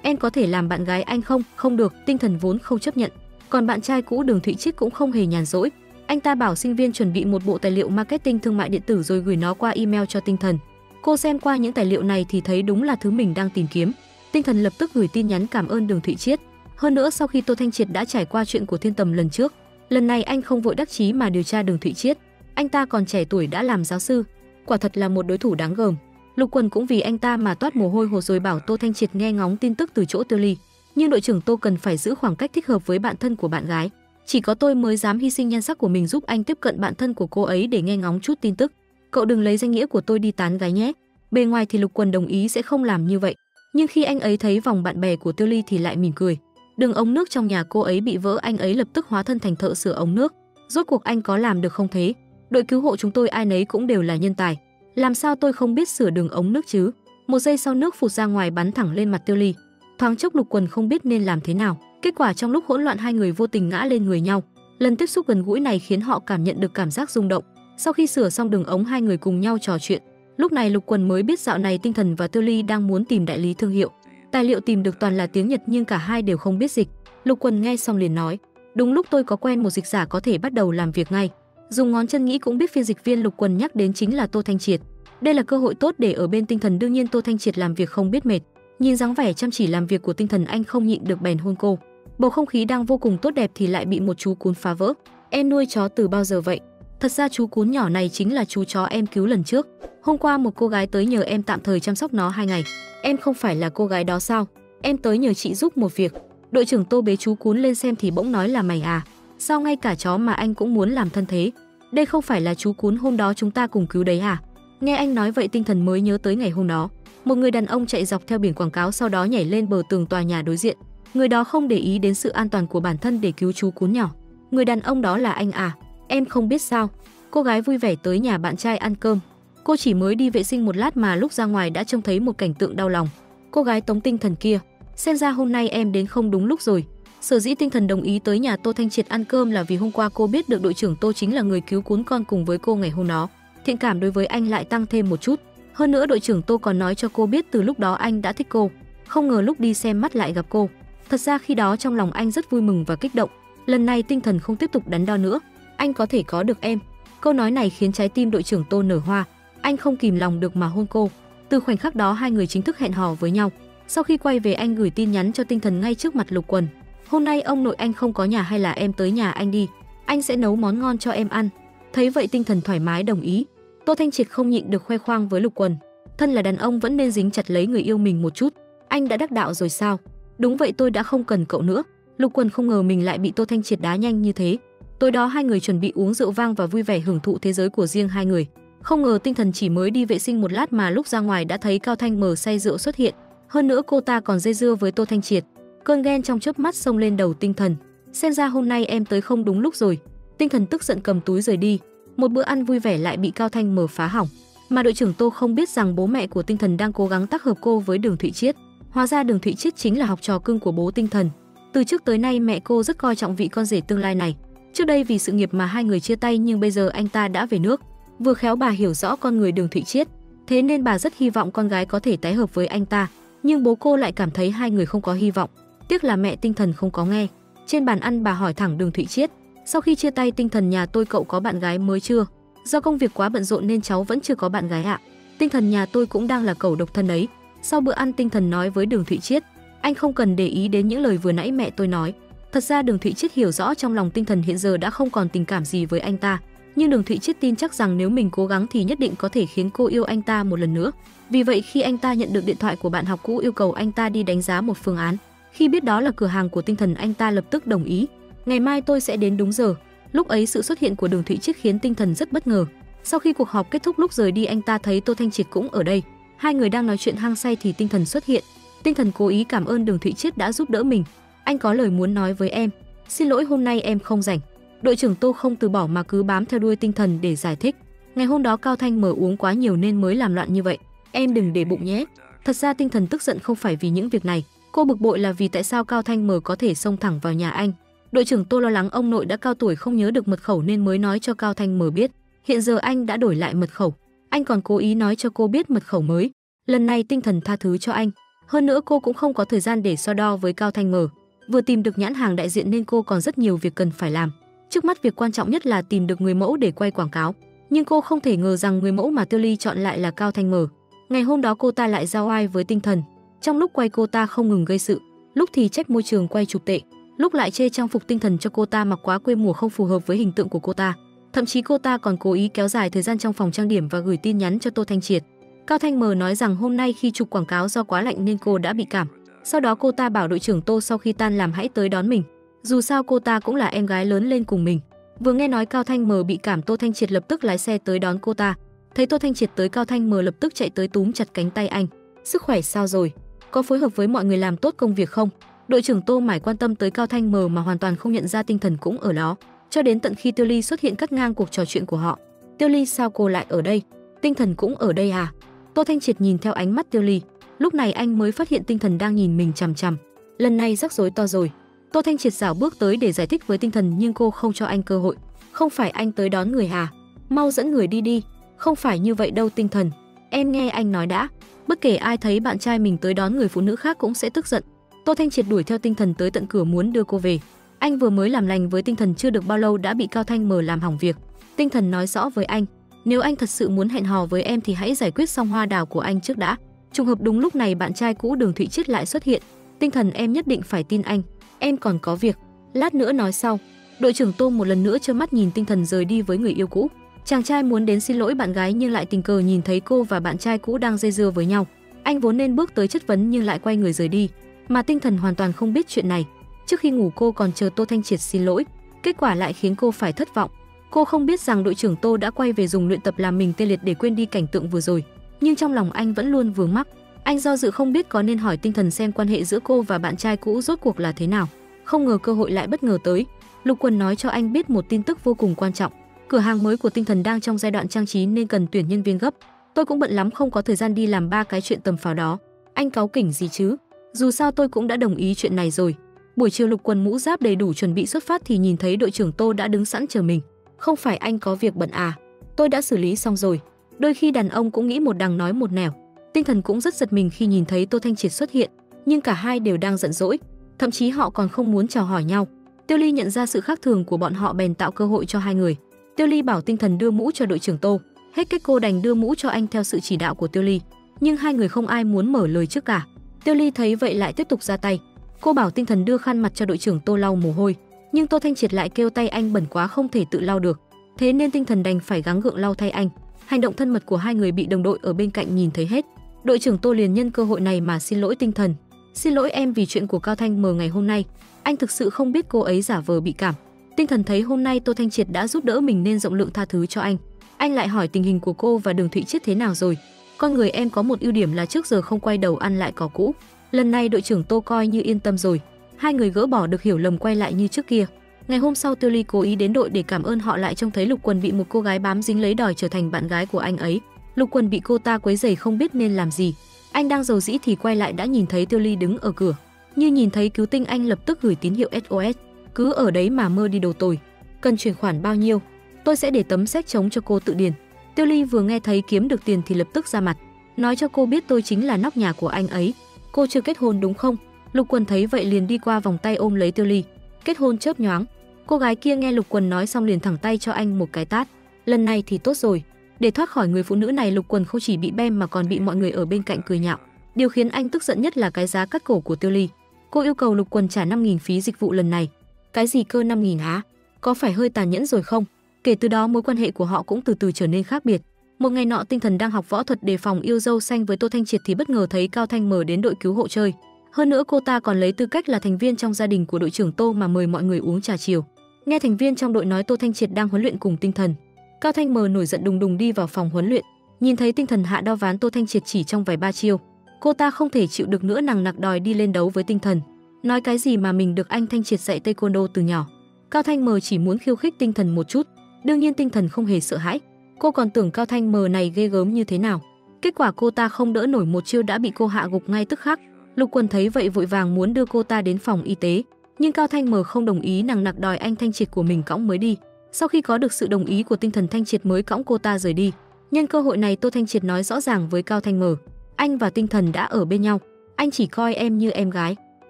em có thể làm bạn gái anh không? Không được, Tinh Thần vốn không chấp nhận. Còn bạn trai cũ Đường Thụy Chiết cũng không hề nhàn rỗi. Anh ta bảo sinh viên chuẩn bị một bộ tài liệu marketing thương mại điện tử rồi gửi nó qua email cho Tinh Thần. Cô xem qua những tài liệu này thì thấy đúng là thứ mình đang tìm kiếm. Tinh Thần lập tức gửi tin nhắn cảm ơn Đường Thụy Chiết. Hơn nữa sau khi Tô Thanh Triệt đã trải qua chuyện của Thiên Tầm lần trước, lần này anh không vội đắc chí mà điều tra Đường Thụy Chiết. Anh ta còn trẻ tuổi đã làm giáo sư, quả thật là một đối thủ đáng gờm. Lục Quần cũng vì anh ta mà toát mồ hôi hột rồi bảo Tô Thanh Triệt nghe ngóng tin tức từ chỗ Tiêu Ly. Nhưng đội trưởng Tô cần phải giữ khoảng cách thích hợp với bạn thân của bạn gái. Chỉ có tôi mới dám hy sinh nhan sắc của mình giúp anh tiếp cận bạn thân của cô ấy để nghe ngóng chút tin tức. Cậu đừng lấy danh nghĩa của tôi đi tán gái nhé. Bề ngoài thì Lục Quần đồng ý sẽ không làm như vậy, nhưng khi anh ấy thấy vòng bạn bè của Tiêu Ly thì lại mỉm cười. Đường ống nước trong nhà cô ấy bị vỡ, anh ấy lập tức hóa thân thành thợ sửa ống nước. Rốt cuộc anh có làm được không thế? Đội cứu hộ chúng tôi ai nấy cũng đều là nhân tài. Làm sao tôi không biết sửa đường ống nước chứ? Một giây sau nước phụt ra ngoài bắn thẳng lên mặt Tiêu Ly. Thoáng chốc Lục Quần không biết nên làm thế nào. Kết quả trong lúc hỗn loạn hai người vô tình ngã lên người nhau. Lần tiếp xúc gần gũi này khiến họ cảm nhận được cảm giác rung động. Sau khi sửa xong đường ống hai người cùng nhau trò chuyện. Lúc này Lục Quần mới biết dạo này Tinh Thần và Tiêu Ly đang muốn tìm đại lý thương hiệu. Tài liệu tìm được toàn là tiếng Nhật nhưng cả hai đều không biết dịch. Lục Quần nghe xong liền nói, đúng lúc tôi có quen một dịch giả có thể bắt đầu làm việc ngay. Dùng ngón chân nghĩ cũng biết phiên dịch viên Lục Quần nhắc đến chính là Tô Thanh Triệt. Đây là cơ hội tốt để ở bên Tinh Thần, đương nhiên Tô Thanh Triệt làm việc không biết mệt. Nhìn dáng vẻ chăm chỉ làm việc của Tinh Thần anh không nhịn được bèn hôn cô. Bầu không khí đang vô cùng tốt đẹp thì lại bị một chú cún phá vỡ. Em nuôi chó từ bao giờ vậy? Thật ra chú cún nhỏ này chính là chú chó em cứu lần trước. Hôm qua một cô gái tới nhờ em tạm thời chăm sóc nó 2 ngày. Em không phải là cô gái đó sao? Em tới nhờ chị giúp một việc. Đội trưởng Tô bế chú cún lên xem thì bỗng nói là mày à? Sao ngay cả chó mà anh cũng muốn làm thân thế? Đây không phải là chú cún hôm đó chúng ta cùng cứu đấy à? Nghe anh nói vậy Tinh Thần mới nhớ tới ngày hôm đó. Một người đàn ông chạy dọc theo biển quảng cáo sau đó nhảy lên bờ tường tòa nhà đối diện. Người đó không để ý đến sự an toàn của bản thân để cứu chú cún nhỏ. Người đàn ông đó là anh à? Em không biết sao? Cô gái vui vẻ tới nhà bạn trai ăn cơm. Cô chỉ mới đi vệ sinh một lát mà lúc ra ngoài đã trông thấy một cảnh tượng đau lòng. Cô gái tống Tinh Thần kia, xem ra hôm nay em đến không đúng lúc rồi. Sở dĩ Tinh Thần đồng ý tới nhà Tô Thanh Triệt ăn cơm là vì hôm qua cô biết được đội trưởng Tô chính là người cứu cún con cùng với cô ngày hôm đó. Thiện cảm đối với anh lại tăng thêm một chút. Hơn nữa đội trưởng Tô còn nói cho cô biết từ lúc đó anh đã thích cô. Không ngờ lúc đi xem mắt lại gặp cô. Thật ra khi đó trong lòng anh rất vui mừng và kích động. Lần này Tinh Thần không tiếp tục đắn đo nữa. Anh có thể có được em. Câu nói này khiến trái tim đội trưởng Tô nở hoa. Anh không kìm lòng được mà hôn cô. Từ khoảnh khắc đó hai người chính thức hẹn hò với nhau. Sau khi quay về anh gửi tin nhắn cho Tinh Thần ngay trước mặt Lục Quần. Hôm nay ông nội anh không có nhà hay là em tới nhà anh đi. Anh sẽ nấu món ngon cho em ăn. Thấy vậy Tinh Thần thoải mái đồng ý. Tô Thanh Triệt không nhịn được khoe khoang với Lục Quần. Thân là đàn ông vẫn nên dính chặt lấy người yêu mình một chút. Anh đã đắc đạo rồi sao? Đúng vậy tôi đã không cần cậu nữa. Lục Quần không ngờ mình lại bị Tô Thanh Triệt đá nhanh như thế. Tối đó hai người chuẩn bị uống rượu vang và vui vẻ hưởng thụ thế giới của riêng hai người. Không ngờ Tinh Thần chỉ mới đi vệ sinh một lát mà lúc ra ngoài đã thấy Cao Thanh Mờ say rượu xuất hiện. Hơn nữa cô ta còn dây dưa với Tô Thanh Triệt. Cơn ghen trong chớp mắt xông lên đầu Tinh Thần. Xem ra hôm nay em tới không đúng lúc rồi. Tinh Thần tức giận cầm túi rời đi. Một bữa ăn vui vẻ lại bị Cao Thanh Mờ phá hỏng. Mà đội trưởng Tô không biết rằng bố mẹ của Tinh Thần đang cố gắng tác hợp cô với Đường Thụy Chiết. Hóa ra Đường Thụy Chiết chính là học trò cưng của bố Tinh Thần. Từ trước tới nay mẹ cô rất coi trọng vị con rể tương lai này. Trước đây vì sự nghiệp mà hai người chia tay nhưng bây giờ anh ta đã về nước. Vừa khéo bà hiểu rõ con người Đường Thụy Chiết, thế nên bà rất hy vọng con gái có thể tái hợp với anh ta. Nhưng bố cô lại cảm thấy hai người không có hy vọng. Tiếc là mẹ Tinh Thần không có nghe. Trên bàn ăn bà hỏi thẳng Đường Thụy Chiết, sau khi chia tay Tinh Thần nhà tôi cậu có bạn gái mới chưa? Do công việc quá bận rộn nên cháu vẫn chưa có bạn gái ạ. Tinh Thần nhà tôi cũng đang là cẩu độc thân ấy. Sau bữa ăn Tinh Thần nói với Đường Thụy Chiết, anh không cần để ý đến những lời vừa nãy mẹ tôi nói. Thật ra Đường Thụy Chiết hiểu rõ trong lòng Tinh Thần hiện giờ đã không còn tình cảm gì với anh ta. Nhưng Đường Thụy Chiết tin chắc rằng nếu mình cố gắng thì nhất định có thể khiến cô yêu anh ta một lần nữa. Vì vậy khi anh ta nhận được điện thoại của bạn học cũ yêu cầu anh ta đi đánh giá một phương án, khi biết đó là cửa hàng của Tinh Thần anh ta lập tức đồng ý. Ngày mai tôi sẽ đến đúng giờ. Lúc ấy sự xuất hiện của Đường Thụy Chiết khiến Tinh Thần rất bất ngờ. Sau khi cuộc họp kết thúc lúc rời đi anh ta thấy Tô Thanh Triệt cũng ở đây. Hai người đang nói chuyện hăng say thì Tinh Thần xuất hiện. Tinh Thần cố ý cảm ơn Đường Thụy Chiết đã giúp đỡ mình. Anh có lời muốn nói với em. Xin lỗi hôm nay em không rảnh. Đội trưởng Tô không từ bỏ mà cứ bám theo đuôi Tinh Thần để giải thích. Ngày hôm đó Cao Thanh Mờ uống quá nhiều nên mới làm loạn như vậy. Em đừng để bụng nhé. Thật ra Tinh Thần tức giận không phải vì những việc này. Cô bực bội là vì tại sao Cao Thanh Mờ có thể xông thẳng vào nhà anh. Đội trưởng Tô lo lắng ông nội đã cao tuổi không nhớ được mật khẩu nên mới nói cho Cao Thanh Mờ biết. Hiện giờ anh đã đổi lại mật khẩu. Anh còn cố ý nói cho cô biết mật khẩu mới. Lần này Tinh Thần tha thứ cho anh. Hơn nữa cô cũng không có thời gian để so đo với Cao Thanh Mờ. Vừa tìm được nhãn hàng đại diện nên cô còn rất nhiều việc cần phải làm. Trước mắt việc quan trọng nhất là tìm được người mẫu để quay quảng cáo. Nhưng cô không thể ngờ rằng người mẫu mà Tiêu Ly chọn lại là Cao Thanh Mờ. Ngày hôm đó cô ta lại giao oai với Tinh Thần. Trong lúc quay cô ta không ngừng gây sự, lúc thì trách môi trường quay chụp tệ, lúc lại chê trang phục Tinh Thần cho cô ta mặc quá quê mùa không phù hợp với hình tượng của cô ta. Thậm chí cô ta còn cố ý kéo dài thời gian trong phòng trang điểm và gửi tin nhắn cho Tô Thanh Triệt. Cao Thanh Mờ nói rằng hôm nay khi chụp quảng cáo do quá lạnh nên cô đã bị cảm. Sau đó cô ta bảo đội trưởng Tô sau khi tan làm hãy tới đón mình. Dù sao cô ta cũng là em gái lớn lên cùng mình. Vừa nghe nói Cao Thanh Mờ bị cảm, Tô Thanh Triệt lập tức lái xe tới đón cô ta. Thấy Tô Thanh Triệt tới, Cao Thanh Mờ lập tức chạy tới túm chặt cánh tay anh. Sức khỏe sao rồi? Có phối hợp với mọi người làm tốt công việc không? Đội trưởng Tô mải quan tâm tới Cao Thanh Mờ mà hoàn toàn không nhận ra Tinh Thần cũng ở đó. Cho đến tận khi Tiêu Ly xuất hiện cắt ngang cuộc trò chuyện của họ. Tiêu Ly, sao cô lại ở đây? Tinh Thần cũng ở đây à? Tô Thanh Triệt nhìn theo ánh mắt Tiêu Ly, lúc này anh mới phát hiện Tinh Thần đang nhìn mình chằm chằm. Lần này rắc rối to rồi. Tô Thanh Triệt rảo bước tới để giải thích với Tinh Thần nhưng cô không cho anh cơ hội. Không phải anh tới đón người à? Mau dẫn người đi đi. Không phải như vậy đâu Tinh Thần. Em nghe anh nói đã. Bất kể ai thấy bạn trai mình tới đón người phụ nữ khác cũng sẽ tức giận. Tô Thanh Triệt đuổi theo Tinh Thần tới tận cửa muốn đưa cô về. Anh vừa mới làm lành với Tinh Thần chưa được bao lâu đã bị Cao Thanh Mờ làm hỏng việc. Tinh Thần nói rõ với anh, nếu anh thật sự muốn hẹn hò với em thì hãy giải quyết xong hoa đào của anh trước đã. Trùng hợp đúng lúc này bạn trai cũ Đường Thụy Chiết lại xuất hiện. Tinh Thần, em nhất định phải tin anh. Em còn có việc, lát nữa nói sau. Đội trưởng Tô một lần nữa trơ mắt nhìn Tinh Thần rời đi với người yêu cũ. Chàng trai muốn đến xin lỗi bạn gái nhưng lại tình cờ nhìn thấy cô và bạn trai cũ đang dây dưa với nhau. Anh vốn nên bước tới chất vấn nhưng lại quay người rời đi. Mà Tinh Thần hoàn toàn không biết chuyện này. Trước khi ngủ cô còn chờ Tô Thanh Triệt xin lỗi, kết quả lại khiến cô phải thất vọng. Cô không biết rằng đội trưởng Tô đã quay về dùng luyện tập làm mình tê liệt để quên đi cảnh tượng vừa rồi. Nhưng trong lòng anh vẫn luôn vướng mắc. Anh do dự không biết có nên hỏi Tinh Thần xem quan hệ giữa cô và bạn trai cũ rốt cuộc là thế nào. Không ngờ cơ hội lại bất ngờ tới. Lục Quần nói cho anh biết một tin tức vô cùng quan trọng. Cửa hàng mới của Tinh Thần đang trong giai đoạn trang trí nên cần tuyển nhân viên gấp. Tôi cũng bận lắm không có thời gian đi làm ba cái chuyện tầm phào đó. Anh cáu kỉnh gì chứ? Dù sao tôi cũng đã đồng ý chuyện này rồi. Buổi chiều Lục Quần mũ giáp đầy đủ chuẩn bị xuất phát thì nhìn thấy đội trưởng Tô đã đứng sẵn chờ mình. Không phải anh có việc bận à? Tôi đã xử lý xong rồi. Đôi khi đàn ông cũng nghĩ một đằng nói một nẻo. Tinh Thần cũng rất giật mình khi nhìn thấy Tô Thanh Triệt xuất hiện, nhưng cả hai đều đang giận dỗi, thậm chí họ còn không muốn chào hỏi nhau. Tiêu Ly nhận ra sự khác thường của bọn họ bèn tạo cơ hội cho hai người. Tiêu Ly bảo Tinh Thần đưa mũ cho đội trưởng Tô, hết cách cô đành đưa mũ cho anh theo sự chỉ đạo của Tiêu Ly, nhưng hai người không ai muốn mở lời trước cả. Tiêu Ly thấy vậy lại tiếp tục ra tay. Cô bảo Tinh Thần đưa khăn mặt cho đội trưởng Tô lau mồ hôi, nhưng Tô Thanh Triệt lại kêu tay anh bẩn quá không thể tự lau được. Thế nên Tinh Thần đành phải gắng gượng lau thay anh. Hành động thân mật của hai người bị đồng đội ở bên cạnh nhìn thấy hết. Đội trưởng Tô liền nhân cơ hội này mà xin lỗi Tinh Thần. Xin lỗi em vì chuyện của Cao Thanh Mờ ngày hôm nay. Anh thực sự không biết cô ấy giả vờ bị cảm. Tinh Thần thấy hôm nay Tô Thanh Triệt đã giúp đỡ mình nên rộng lượng tha thứ cho anh. Anh lại hỏi tình hình của cô và Đường Thụy Chiết thế nào rồi. Con người em có một ưu điểm là trước giờ không quay đầu ăn lại cỏ cũ. Lần này đội trưởng Tô coi như yên tâm rồi. Hai người gỡ bỏ được hiểu lầm quay lại như trước kia. Ngày hôm sau Tiêu Ly cố ý đến đội để cảm ơn họ lại trông thấy Lục Quần bị một cô gái bám dính lấy đòi trở thành bạn gái của anh ấy. Lục Quần bị cô ta quấy rầy không biết nên làm gì. Anh đang rầu rĩ thì quay lại đã nhìn thấy Tiêu Ly đứng ở cửa. Như nhìn thấy cứu tinh anh lập tức gửi tín hiệu SOS. Cứ ở đấy mà mơ đi đồ tồi. Cần chuyển khoản bao nhiêu? Tôi sẽ để tấm séc trống cho cô tự điền. Tiêu Ly vừa nghe thấy kiếm được tiền thì lập tức ra mặt, nói cho cô biết tôi chính là nóc nhà của anh ấy. Cô chưa kết hôn đúng không? Lục Quần thấy vậy liền đi qua vòng tay ôm lấy Tiêu Ly. Kết hôn chớp nhoáng. Cô gái kia nghe Lục Quần nói xong liền thẳng tay cho anh một cái tát. Lần này thì tốt rồi. Để thoát khỏi người phụ nữ này, Lục Quần không chỉ bị bem mà còn bị mọi người ở bên cạnh cười nhạo. Điều khiến anh tức giận nhất là cái giá cắt cổ của Tiêu Ly. Cô yêu cầu Lục Quần trả 5.000 phí dịch vụ lần này. Cái gì cơ 5.000 hả? Có phải hơi tàn nhẫn rồi không? Kể từ đó mối quan hệ của họ cũng từ từ trở nên khác biệt. Một ngày nọ Tinh Thần đang học võ thuật đề phòng yêu dâu xanh với Tô Thanh Triệt thì bất ngờ thấy Cao Thanh Mờ đến đội cứu hộ chơi. Hơn nữa cô ta còn lấy tư cách là thành viên trong gia đình của đội trưởng Tô mà mời mọi người uống trà chiều. Nghe thành viên trong đội nói Tô Thanh Triệt đang huấn luyện cùng Tinh Thần, Cao Thanh Mờ nổi giận đùng đùng đi vào phòng huấn luyện. Nhìn thấy Tinh Thần hạ đao ván Tô Thanh Triệt chỉ trong vài ba chiêu, cô ta không thể chịu được nữa, nằng nặc đòi đi lên đấu với Tinh Thần. Nói cái gì mà mình được anh Thanh Triệt dạy taekwondo từ nhỏ. Cao Thanh Mờ chỉ muốn khiêu khích Tinh Thần một chút. Đương nhiên Tinh Thần không hề sợ hãi. Cô còn tưởng Cao Thanh Mờ này ghê gớm như thế nào. Kết quả cô ta không đỡ nổi một chiêu đã bị cô hạ gục ngay tức khắc. Lục Quần thấy vậy vội vàng muốn đưa cô ta đến phòng y tế, nhưng Cao Thanh Mờ không đồng ý, nằng nặc đòi anh Thanh Triệt của mình cõng mới đi. Sau khi có được sự đồng ý của Tinh Thần, Thanh Triệt mới cõng cô ta rời đi. Nhân cơ hội này Tô Thanh Triệt nói rõ ràng với Cao Thanh Mờ, anh và Tinh Thần đã ở bên nhau, anh chỉ coi em như em gái.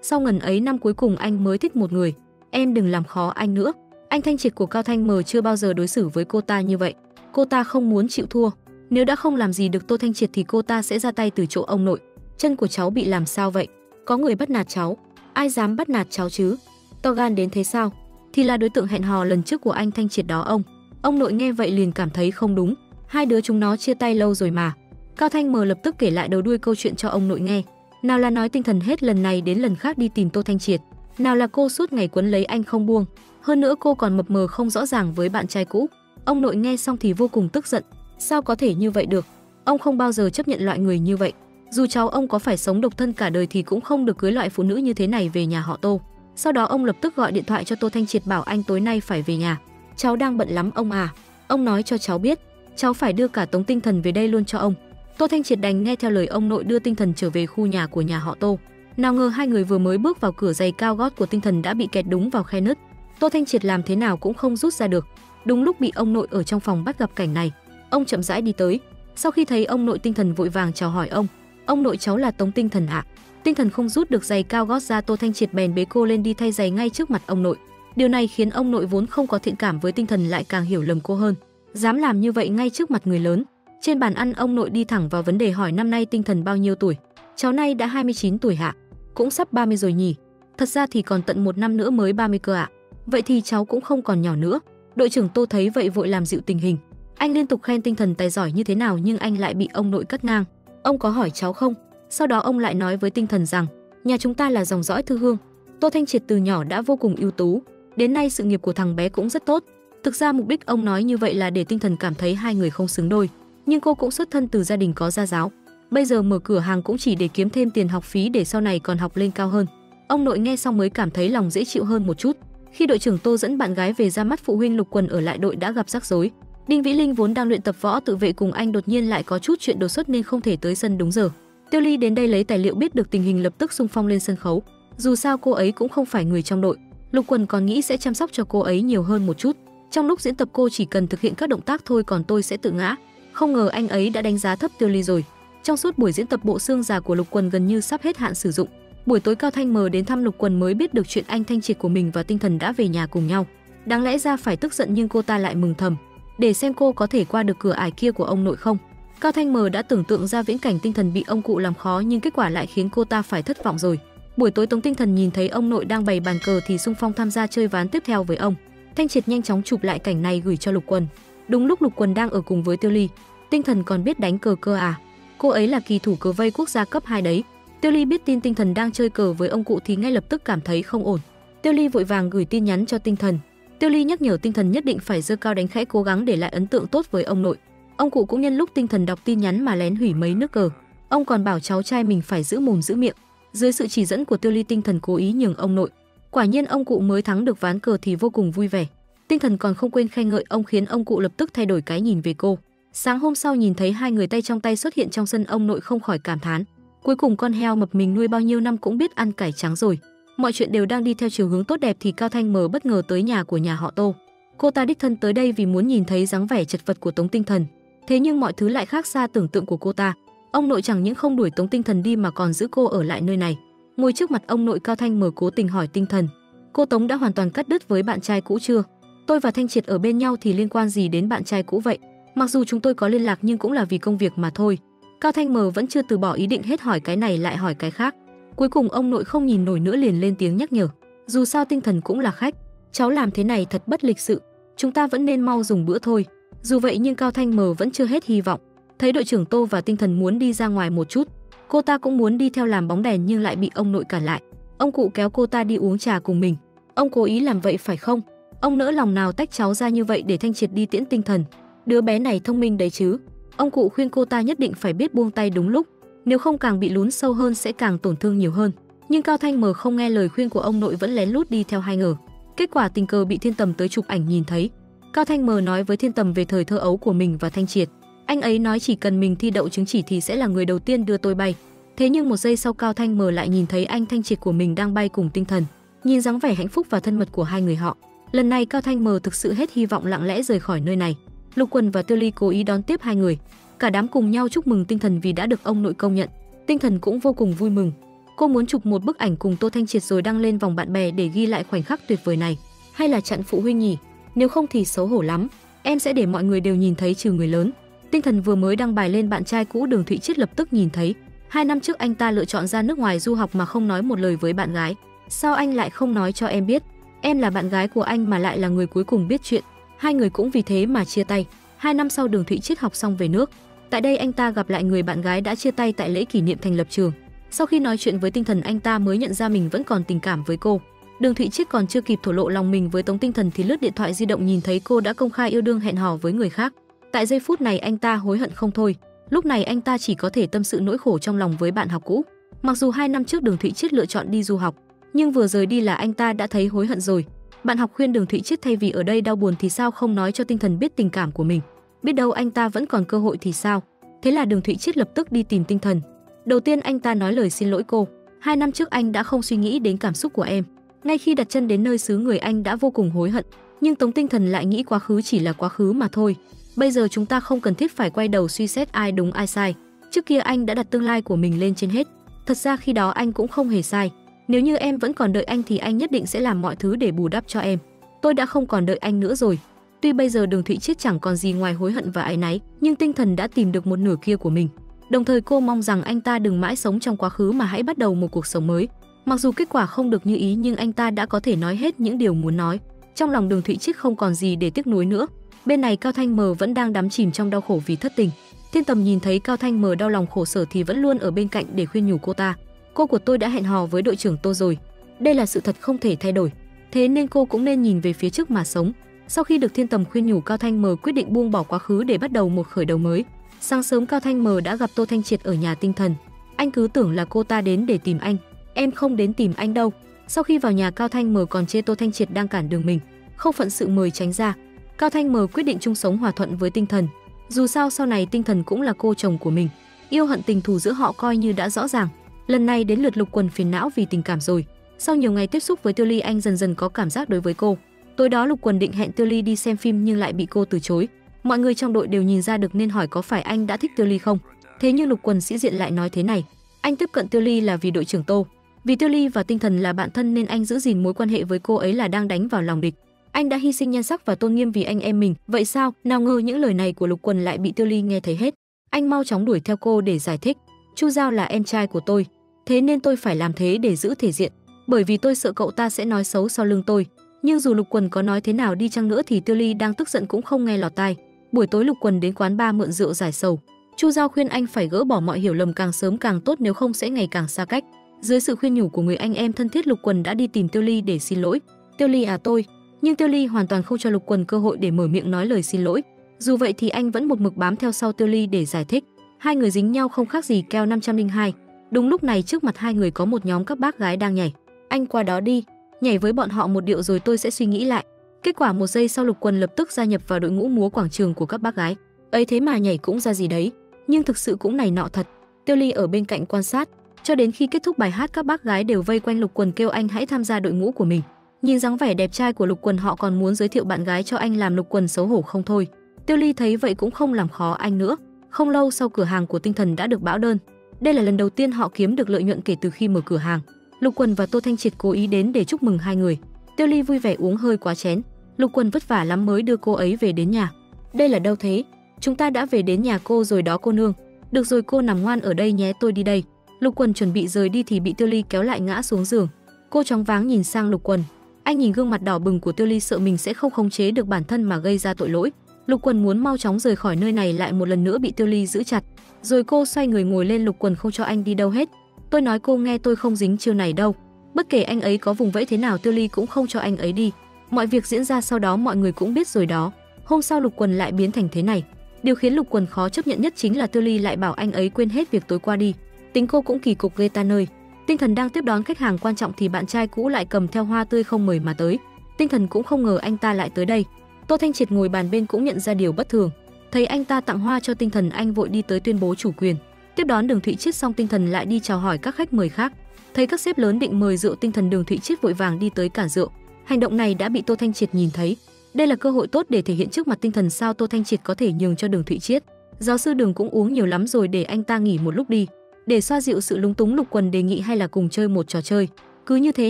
Sau ngần ấy năm cuối cùng anh mới thích một người, em đừng làm khó anh nữa. Anh Thanh Triệt của Cao Thanh Mờ chưa bao giờ đối xử với cô ta như vậy. Cô ta không muốn chịu thua, nếu đã không làm gì được Tô Thanh Triệt thì cô ta sẽ ra tay từ chỗ ông nội. Chân của cháu bị làm sao vậy? Có người bắt nạt cháu. Ai dám bắt nạt cháu chứ? To gan đến thế sao? Thì là đối tượng hẹn hò lần trước của anh Thanh Triệt đó ông. Ông nội nghe vậy liền cảm thấy không đúng. Hai đứa chúng nó chia tay lâu rồi mà. Cao Thanh Mờ lập tức kể lại đầu đuôi câu chuyện cho ông nội nghe. Nào là nói Tinh Thần hết lần này đến lần khác đi tìm Tô Thanh Triệt, nào là cô suốt ngày quấn lấy anh không buông. Hơn nữa cô còn mập mờ không rõ ràng với bạn trai cũ. Ông nội nghe xong thì vô cùng tức giận. Sao có thể như vậy được? Ông không bao giờ chấp nhận loại người như vậy. Dù cháu ông có phải sống độc thân cả đời thì cũng không được cưới loại phụ nữ như thế này về nhà họ Tô. Sau đó ông lập tức gọi điện thoại cho Tô Thanh Triệt bảo anh tối nay phải về nhà. Cháu đang bận lắm ông à. Ông nói cho cháu biết, cháu phải đưa cả Tống Tinh Thần về đây luôn cho ông. Tô Thanh Triệt đành nghe theo lời ông nội đưa Tinh Thần trở về khu nhà của nhà họ Tô. Nào ngờ hai người vừa mới bước vào cửa, giày cao gót của Tinh Thần đã bị kẹt đúng vào khe nứt. Tô Thanh Triệt làm thế nào cũng không rút ra được. Đúng lúc bị ông nội ở trong phòng bắt gặp cảnh này, ông chậm rãi đi tới. Sau khi thấy ông nội, Tinh Thần vội vàng chào hỏi ông. Ông nội, cháu là Tống Tinh Thần ạ. Tinh Thần không rút được giày cao gót ra, Tô Thanh Triệt bèn bế cô lên đi thay giày ngay trước mặt ông nội. Điều này khiến ông nội vốn không có thiện cảm với Tinh Thần lại càng hiểu lầm cô hơn. Dám làm như vậy ngay trước mặt người lớn. Trên bàn ăn, ông nội đi thẳng vào vấn đề hỏi năm nay Tinh Thần bao nhiêu tuổi. Cháu nay đã 29 tuổi hạ. Cũng sắp 30 rồi nhỉ. Thật ra thì còn tận 1 năm nữa mới 30 cơ ạ. Vậy thì cháu cũng không còn nhỏ nữa. Đội trưởng Tô thấy vậy vội làm dịu tình hình. Anh liên tục khen Tinh Thần tài giỏi như thế nào nhưng anh lại bị ông nội cắt ngang. Ông có hỏi cháu không? Sau đó ông lại nói với Tinh Thần rằng nhà chúng ta là dòng dõi thư hương. Tô Thanh Triệt từ nhỏ đã vô cùng ưu tú, đến nay sự nghiệp của thằng bé cũng rất tốt. Thực ra mục đích ông nói như vậy là để Tinh Thần cảm thấy hai người không xứng đôi. Nhưng cô cũng xuất thân từ gia đình có gia giáo, bây giờ mở cửa hàng cũng chỉ để kiếm thêm tiền học phí để sau này còn học lên cao hơn. Ông nội nghe xong mới cảm thấy lòng dễ chịu hơn một chút. Khi đội trưởng Tô dẫn bạn gái về ra mắt phụ huynh, Lục Quần ở lại đội đã gặp rắc rối. Đinh Vĩ Linh vốn đang luyện tập võ tự vệ cùng anh đột nhiên lại có chút chuyện đột xuất nên không thể tới sân đúng giờ. Tiêu Ly đến đây lấy tài liệu, biết được tình hình lập tức xung phong lên sân khấu. Dù sao cô ấy cũng không phải người trong đội, Lục Quần còn nghĩ sẽ chăm sóc cho cô ấy nhiều hơn một chút. Trong lúc diễn tập cô chỉ cần thực hiện các động tác thôi, còn tôi sẽ tự ngã. Không ngờ anh ấy đã đánh giá thấp Tiêu Ly rồi. Trong suốt buổi diễn tập, bộ xương già của Lục Quần gần như sắp hết hạn sử dụng. Buổi tối Cao Thanh Mờ đến thăm Lục Quần mới biết được chuyện anh Thanh Triệt của mình và Tinh Thần đã về nhà cùng nhau. Đáng lẽ ra phải tức giận nhưng cô ta lại mừng thầm, để xem cô có thể qua được cửa ải kia của ông nội không. Cao Thanh Mờ đã tưởng tượng ra viễn cảnh Tinh Thần bị ông cụ làm khó nhưng kết quả lại khiến cô ta phải thất vọng rồi. Buổi tối Tống Tinh Thần nhìn thấy ông nội đang bày bàn cờ thì xung phong tham gia chơi ván tiếp theo với ông. Thanh Triệt nhanh chóng chụp lại cảnh này gửi cho Lục Quần. Đúng lúc Lục Quần đang ở cùng với Tiêu Ly. Tinh Thần còn biết đánh cờ cơ à? Cô ấy là kỳ thủ cờ vây quốc gia cấp 2 đấy. Tiêu Ly biết tin Tinh Thần đang chơi cờ với ông cụ thì ngay lập tức cảm thấy không ổn. Tiêu Ly vội vàng gửi tin nhắn cho Tinh Thần. Tiêu Ly nhắc nhở Tinh Thần nhất định phải giơ cao đánh khẽ, cố gắng để lại ấn tượng tốt với ông nội. Ông cụ cũng nhân lúc Tinh Thần đọc tin nhắn mà lén hủy mấy nước cờ. Ông còn bảo cháu trai mình phải giữ mồm giữ miệng. Dưới sự chỉ dẫn của Tiêu Ly, Tinh Thần cố ý nhường ông nội. Quả nhiên ông cụ mới thắng được ván cờ thì vô cùng vui vẻ. Tinh Thần còn không quên khen ngợi ông, khiến ông cụ lập tức thay đổi cái nhìn về cô. Sáng hôm sau nhìn thấy hai người tay trong tay xuất hiện trong sân, ông nội không khỏi cảm thán. Cuối cùng con heo mập mình nuôi bao nhiêu năm cũng biết ăn cải trắng rồi. Mọi chuyện đều đang đi theo chiều hướng tốt đẹp thì Cao Thanh Mờ bất ngờ tới nhà của nhà họ Tô. Cô ta đích thân tới đây vì muốn nhìn thấy dáng vẻ chật vật của Tống Tinh Thần. Thế nhưng mọi thứ lại khác xa tưởng tượng của cô ta. Ông nội chẳng những không đuổi Tống Tinh Thần đi mà còn giữ cô ở lại nơi này. Ngồi trước mặt ông nội, Cao Thanh Mờ cố tình hỏi Tinh Thần: cô Tống đã hoàn toàn cắt đứt với bạn trai cũ chưa? Tôi và Thanh Triệt ở bên nhau thì liên quan gì đến bạn trai cũ vậy? Mặc dù chúng tôi có liên lạc nhưng cũng là vì công việc mà thôi. Cao Thanh Mờ vẫn chưa từ bỏ ý định, hết hỏi cái này lại hỏi cái khác. Cuối cùng ông nội không nhìn nổi nữa liền lên tiếng nhắc nhở. Dù sao Tinh Thần cũng là khách, cháu làm thế này thật bất lịch sự. Chúng ta vẫn nên mau dùng bữa thôi. Dù vậy nhưng Cao Thanh Mờ vẫn chưa hết hy vọng. Thấy đội trưởng Tô và Tinh Thần muốn đi ra ngoài một chút, cô ta cũng muốn đi theo làm bóng đèn nhưng lại bị ông nội cản lại. Ông cụ kéo cô ta đi uống trà cùng mình. Ông cố ý làm vậy phải không? Ông nỡ lòng nào tách cháu ra như vậy để Thanh Triệt đi tiễn Tinh Thần. Đứa bé này thông minh đấy chứ. Ông cụ khuyên cô ta nhất định phải biết buông tay đúng lúc, nếu không càng bị lún sâu hơn sẽ càng tổn thương nhiều hơn. Nhưng Cao Thanh Mờ không nghe lời khuyên của ông nội, vẫn lén lút đi theo hai người. Kết quả tình cờ bị Thiên Tầm tới chụp ảnh nhìn thấy. Cao Thanh Mờ nói với Thiên Tầm về thời thơ ấu của mình và Thanh Triệt. Anh ấy nói chỉ cần mình thi đậu chứng chỉ thì sẽ là người đầu tiên đưa tôi bay. Thế nhưng một giây sau Cao Thanh Mờ lại nhìn thấy anh Thanh Triệt của mình đang bay cùng Tinh Thần. Nhìn dáng vẻ hạnh phúc và thân mật của hai người họ, lần này Cao Thanh Mờ thực sự hết hy vọng, lặng lẽ rời khỏi nơi này. Lục Quần và Tiêu Ly cố ý đón tiếp hai người. Cả đám cùng nhau chúc mừng Tinh Thần vì đã được ông nội công nhận. Tinh Thần cũng vô cùng vui mừng. Cô muốn chụp một bức ảnh cùng Tô Thanh Triệt rồi đăng lên vòng bạn bè để ghi lại khoảnh khắc tuyệt vời này. Hay là chặn phụ huynh nhỉ? Nếu không thì xấu hổ lắm. Em sẽ để mọi người đều nhìn thấy trừ người lớn. Tinh Thần vừa mới đăng bài lên, bạn trai cũ Đường Thụy Chiết lập tức nhìn thấy. 2 năm trước anh ta lựa chọn ra nước ngoài du học mà không nói một lời với bạn gái. Sao anh lại không nói cho em biết? Em là bạn gái của anh mà lại là người cuối cùng biết chuyện. Hai người cũng vì thế mà chia tay. 2 năm sau Đường Thụy Chiết học xong về nước. Tại đây anh ta gặp lại người bạn gái đã chia tay tại lễ kỷ niệm thành lập trường. Sau khi nói chuyện với Tinh Thần, anh ta mới nhận ra mình vẫn còn tình cảm với cô. Đường Thụy Chiết còn chưa kịp thổ lộ lòng mình với Tống Tinh Thần thì lướt điện thoại di động nhìn thấy cô đã công khai yêu đương hẹn hò với người khác. Tại giây phút này anh ta hối hận không thôi. Lúc này anh ta chỉ có thể tâm sự nỗi khổ trong lòng với bạn học cũ. Mặc dù 2 năm trước Đường Thụy Chiết lựa chọn đi du học, nhưng vừa rời đi là anh ta đã thấy hối hận rồi. Bạn học khuyên Đường Thụy Chiết thay vì ở đây đau buồn thì sao không nói cho Tinh Thần biết tình cảm của mình. biết đâu anh ta vẫn còn cơ hội thì sao. Thế là Đường Thụy Chiết lập tức đi tìm Tinh Thần. Đầu tiên anh ta nói lời xin lỗi cô. 2 năm trước anh đã không suy nghĩ đến cảm xúc của em. Ngay khi đặt chân đến nơi xứ người anh đã vô cùng hối hận. Nhưng Tống Tinh Thần lại nghĩ quá khứ chỉ là quá khứ mà thôi. Bây giờ chúng ta không cần thiết phải quay đầu suy xét ai đúng ai sai. Trước kia anh đã đặt tương lai của mình lên trên hết. Thật ra khi đó anh cũng không hề sai. Nếu như em vẫn còn đợi anh thì anh nhất định sẽ làm mọi thứ để bù đắp cho em. Tôi đã không còn đợi anh nữa rồi. Tuy bây giờ Đường Thụy Chiết chẳng còn gì ngoài hối hận và áy náy, nhưng Tinh Thần đã tìm được một nửa kia của mình. Đồng thời cô mong rằng anh ta đừng mãi sống trong quá khứ mà hãy bắt đầu một cuộc sống mới. Mặc dù kết quả không được như ý nhưng anh ta đã có thể nói hết những điều muốn nói. Trong lòng Đường Thụy Chiết không còn gì để tiếc nuối nữa. Bên này Cao Thanh Mờ vẫn đang đắm chìm trong đau khổ vì thất tình. Thiên Tầm nhìn thấy Cao Thanh Mờ đau lòng khổ sở thì vẫn luôn ở bên cạnh để khuyên nhủ cô ta. Cô của tôi đã hẹn hò với đội trưởng Tô rồi. Đây là sự thật không thể thay đổi. Thế nên cô cũng nên nhìn về phía trước mà sống. Sau khi được Thiên Tầm khuyên nhủ, Cao Thanh Mờ quyết định buông bỏ quá khứ để bắt đầu một khởi đầu mới. Sáng sớm Cao Thanh Mờ đã gặp Tô Thanh Triệt ở nhà Tinh Thần. Anh cứ tưởng là cô ta đến để tìm anh. Em không đến tìm anh đâu. Sau khi vào nhà, Cao Thanh Mờ còn chê Tô Thanh Triệt đang cản đường mình, không phận sự mời tránh ra. Cao Thanh Mờ quyết định chung sống hòa thuận với Tinh Thần. Dù sao sau này Tinh Thần cũng là cô chồng của mình. Yêu hận tình thù giữa họ coi như đã rõ ràng. Lần này đến lượt Lục Quần phiền não vì tình cảm rồi. Sau nhiều ngày tiếp xúc với Tiêu Ly, anh dần dần có cảm giác đối với cô. Tối đó Lục Quần định hẹn Tiêu Ly đi xem phim nhưng lại bị cô từ chối. Mọi người trong đội đều nhìn ra được nên hỏi có phải anh đã thích Tiêu Ly không. Thế nhưng Lục Quần sĩ diện lại nói thế này: anh tiếp cận Tiêu Ly là vì đội trưởng Tô. Vì Tiêu Ly và Tinh Thần là bạn thân nên anh giữ gìn mối quan hệ với cô ấy là đang đánh vào lòng địch. Anh đã hy sinh nhan sắc và tôn nghiêm vì anh em mình. Vậy sao? Nào ngờ những lời này của Lục Quần lại bị Tiêu Ly nghe thấy hết. Anh mau chóng đuổi theo cô để giải thích. Chu Giao là em trai của tôi, thế nên tôi phải làm thế để giữ thể diện. Bởi vì tôi sợ cậu ta sẽ nói xấu sau lưng tôi. Nhưng dù Lục Quần có nói thế nào đi chăng nữa thì Tiêu Ly đang tức giận cũng không nghe lọt tai. Buổi tối Lục Quần đến quán bar mượn rượu giải sầu. Chu Giao khuyên anh phải gỡ bỏ mọi hiểu lầm càng sớm càng tốt, nếu không sẽ ngày càng xa cách. Dưới sự khuyên nhủ của người anh em thân thiết, Lục Quần đã đi tìm Tiêu Ly để xin lỗi. Tiêu Ly à tôi. Nhưng Tiêu Ly hoàn toàn không cho Lục Quần cơ hội để mở miệng nói lời xin lỗi. Dù vậy thì anh vẫn một mực bám theo sau Tiêu Ly để giải thích. Hai người dính nhau không khác gì keo 502. Đúng lúc này trước mặt hai người có một nhóm các bác gái đang nhảy. Anh qua đó đi, nhảy với bọn họ một điệu rồi tôi sẽ suy nghĩ lại. Kết quả một giây sau Lục Quần lập tức gia nhập vào đội ngũ múa quảng trường của các bác gái. Ấy thế mà nhảy cũng ra gì đấy, nhưng thực sự cũng này nọ thật. Tiêu Ly ở bên cạnh quan sát, cho đến khi kết thúc bài hát các bác gái đều vây quanh Lục Quần kêu anh hãy tham gia đội ngũ của mình. Nhìn dáng vẻ đẹp trai của Lục Quần họ còn muốn giới thiệu bạn gái cho anh, làm Lục Quần xấu hổ không thôi. Tiêu Ly thấy vậy cũng không làm khó anh nữa. Không lâu sau cửa hàng của Tinh Thần đã được bão đơn. Đây là lần đầu tiên họ kiếm được lợi nhuận kể từ khi mở cửa hàng. Lục Quần và Tô Thanh Triệt cố ý đến để chúc mừng hai người. Tiêu Ly vui vẻ uống hơi quá chén. Lục Quần vất vả lắm mới đưa cô ấy về đến nhà. Đây là đâu thế? Chúng ta đã về đến nhà cô rồi đó cô nương. Được rồi, cô nằm ngoan ở đây nhé, tôi đi đây. Lục Quần chuẩn bị rời đi thì bị Tiêu Ly kéo lại ngã xuống giường. Cô choáng váng nhìn sang Lục Quần. Anh nhìn gương mặt đỏ bừng của Tiêu Ly sợ mình sẽ không khống chế được bản thân mà gây ra tội lỗi. Lục Quần muốn mau chóng rời khỏi nơi này lại một lần nữa bị Tiêu Ly giữ chặt. Rồi cô xoay người ngồi lên. Lục Quần không cho anh đi đâu hết. Tôi nói cô nghe, tôi không dính chiêu này đâu. Bất kể anh ấy có vùng vẫy thế nào, Tiêu Ly cũng không cho anh ấy đi. Mọi việc diễn ra sau đó mọi người cũng biết rồi đó. Hôm sau Lục Quần lại biến thành thế này. Điều khiến Lục Quần khó chấp nhận nhất chính là Tiêu Ly lại bảo anh ấy quên hết việc tối qua đi. Tính cô cũng kỳ cục ghê ta nơi. Tinh Thần đang tiếp đón khách hàng quan trọng thì bạn trai cũ lại cầm theo hoa tươi không mời mà tới. Tinh Thần cũng không ngờ anh ta lại tới đây. Tô Thanh Triệt ngồi bàn bên cũng nhận ra điều bất thường. Thấy anh ta tặng hoa cho Tinh Thần, anh vội đi tới tuyên bố chủ quyền. Tiếp đón Đường Thụy Chiết xong, Tinh Thần lại đi chào hỏi các khách mời khác. Thấy các sếp lớn định mời rượu Tinh Thần, Đường Thụy Chiết vội vàng đi tới cản rượu. Hành động này đã bị Tô Thanh Triệt nhìn thấy. Đây là cơ hội tốt để thể hiện trước mặt Tinh Thần sao Tô Thanh Triệt có thể nhường cho Đường Thụy Chiết. Giáo sư Đường cũng uống nhiều lắm rồi, để anh ta nghỉ một lúc đi. Để xoa dịu sự lúng túng, Lục Quần đề nghị hay là cùng chơi một trò chơi. Cứ như thế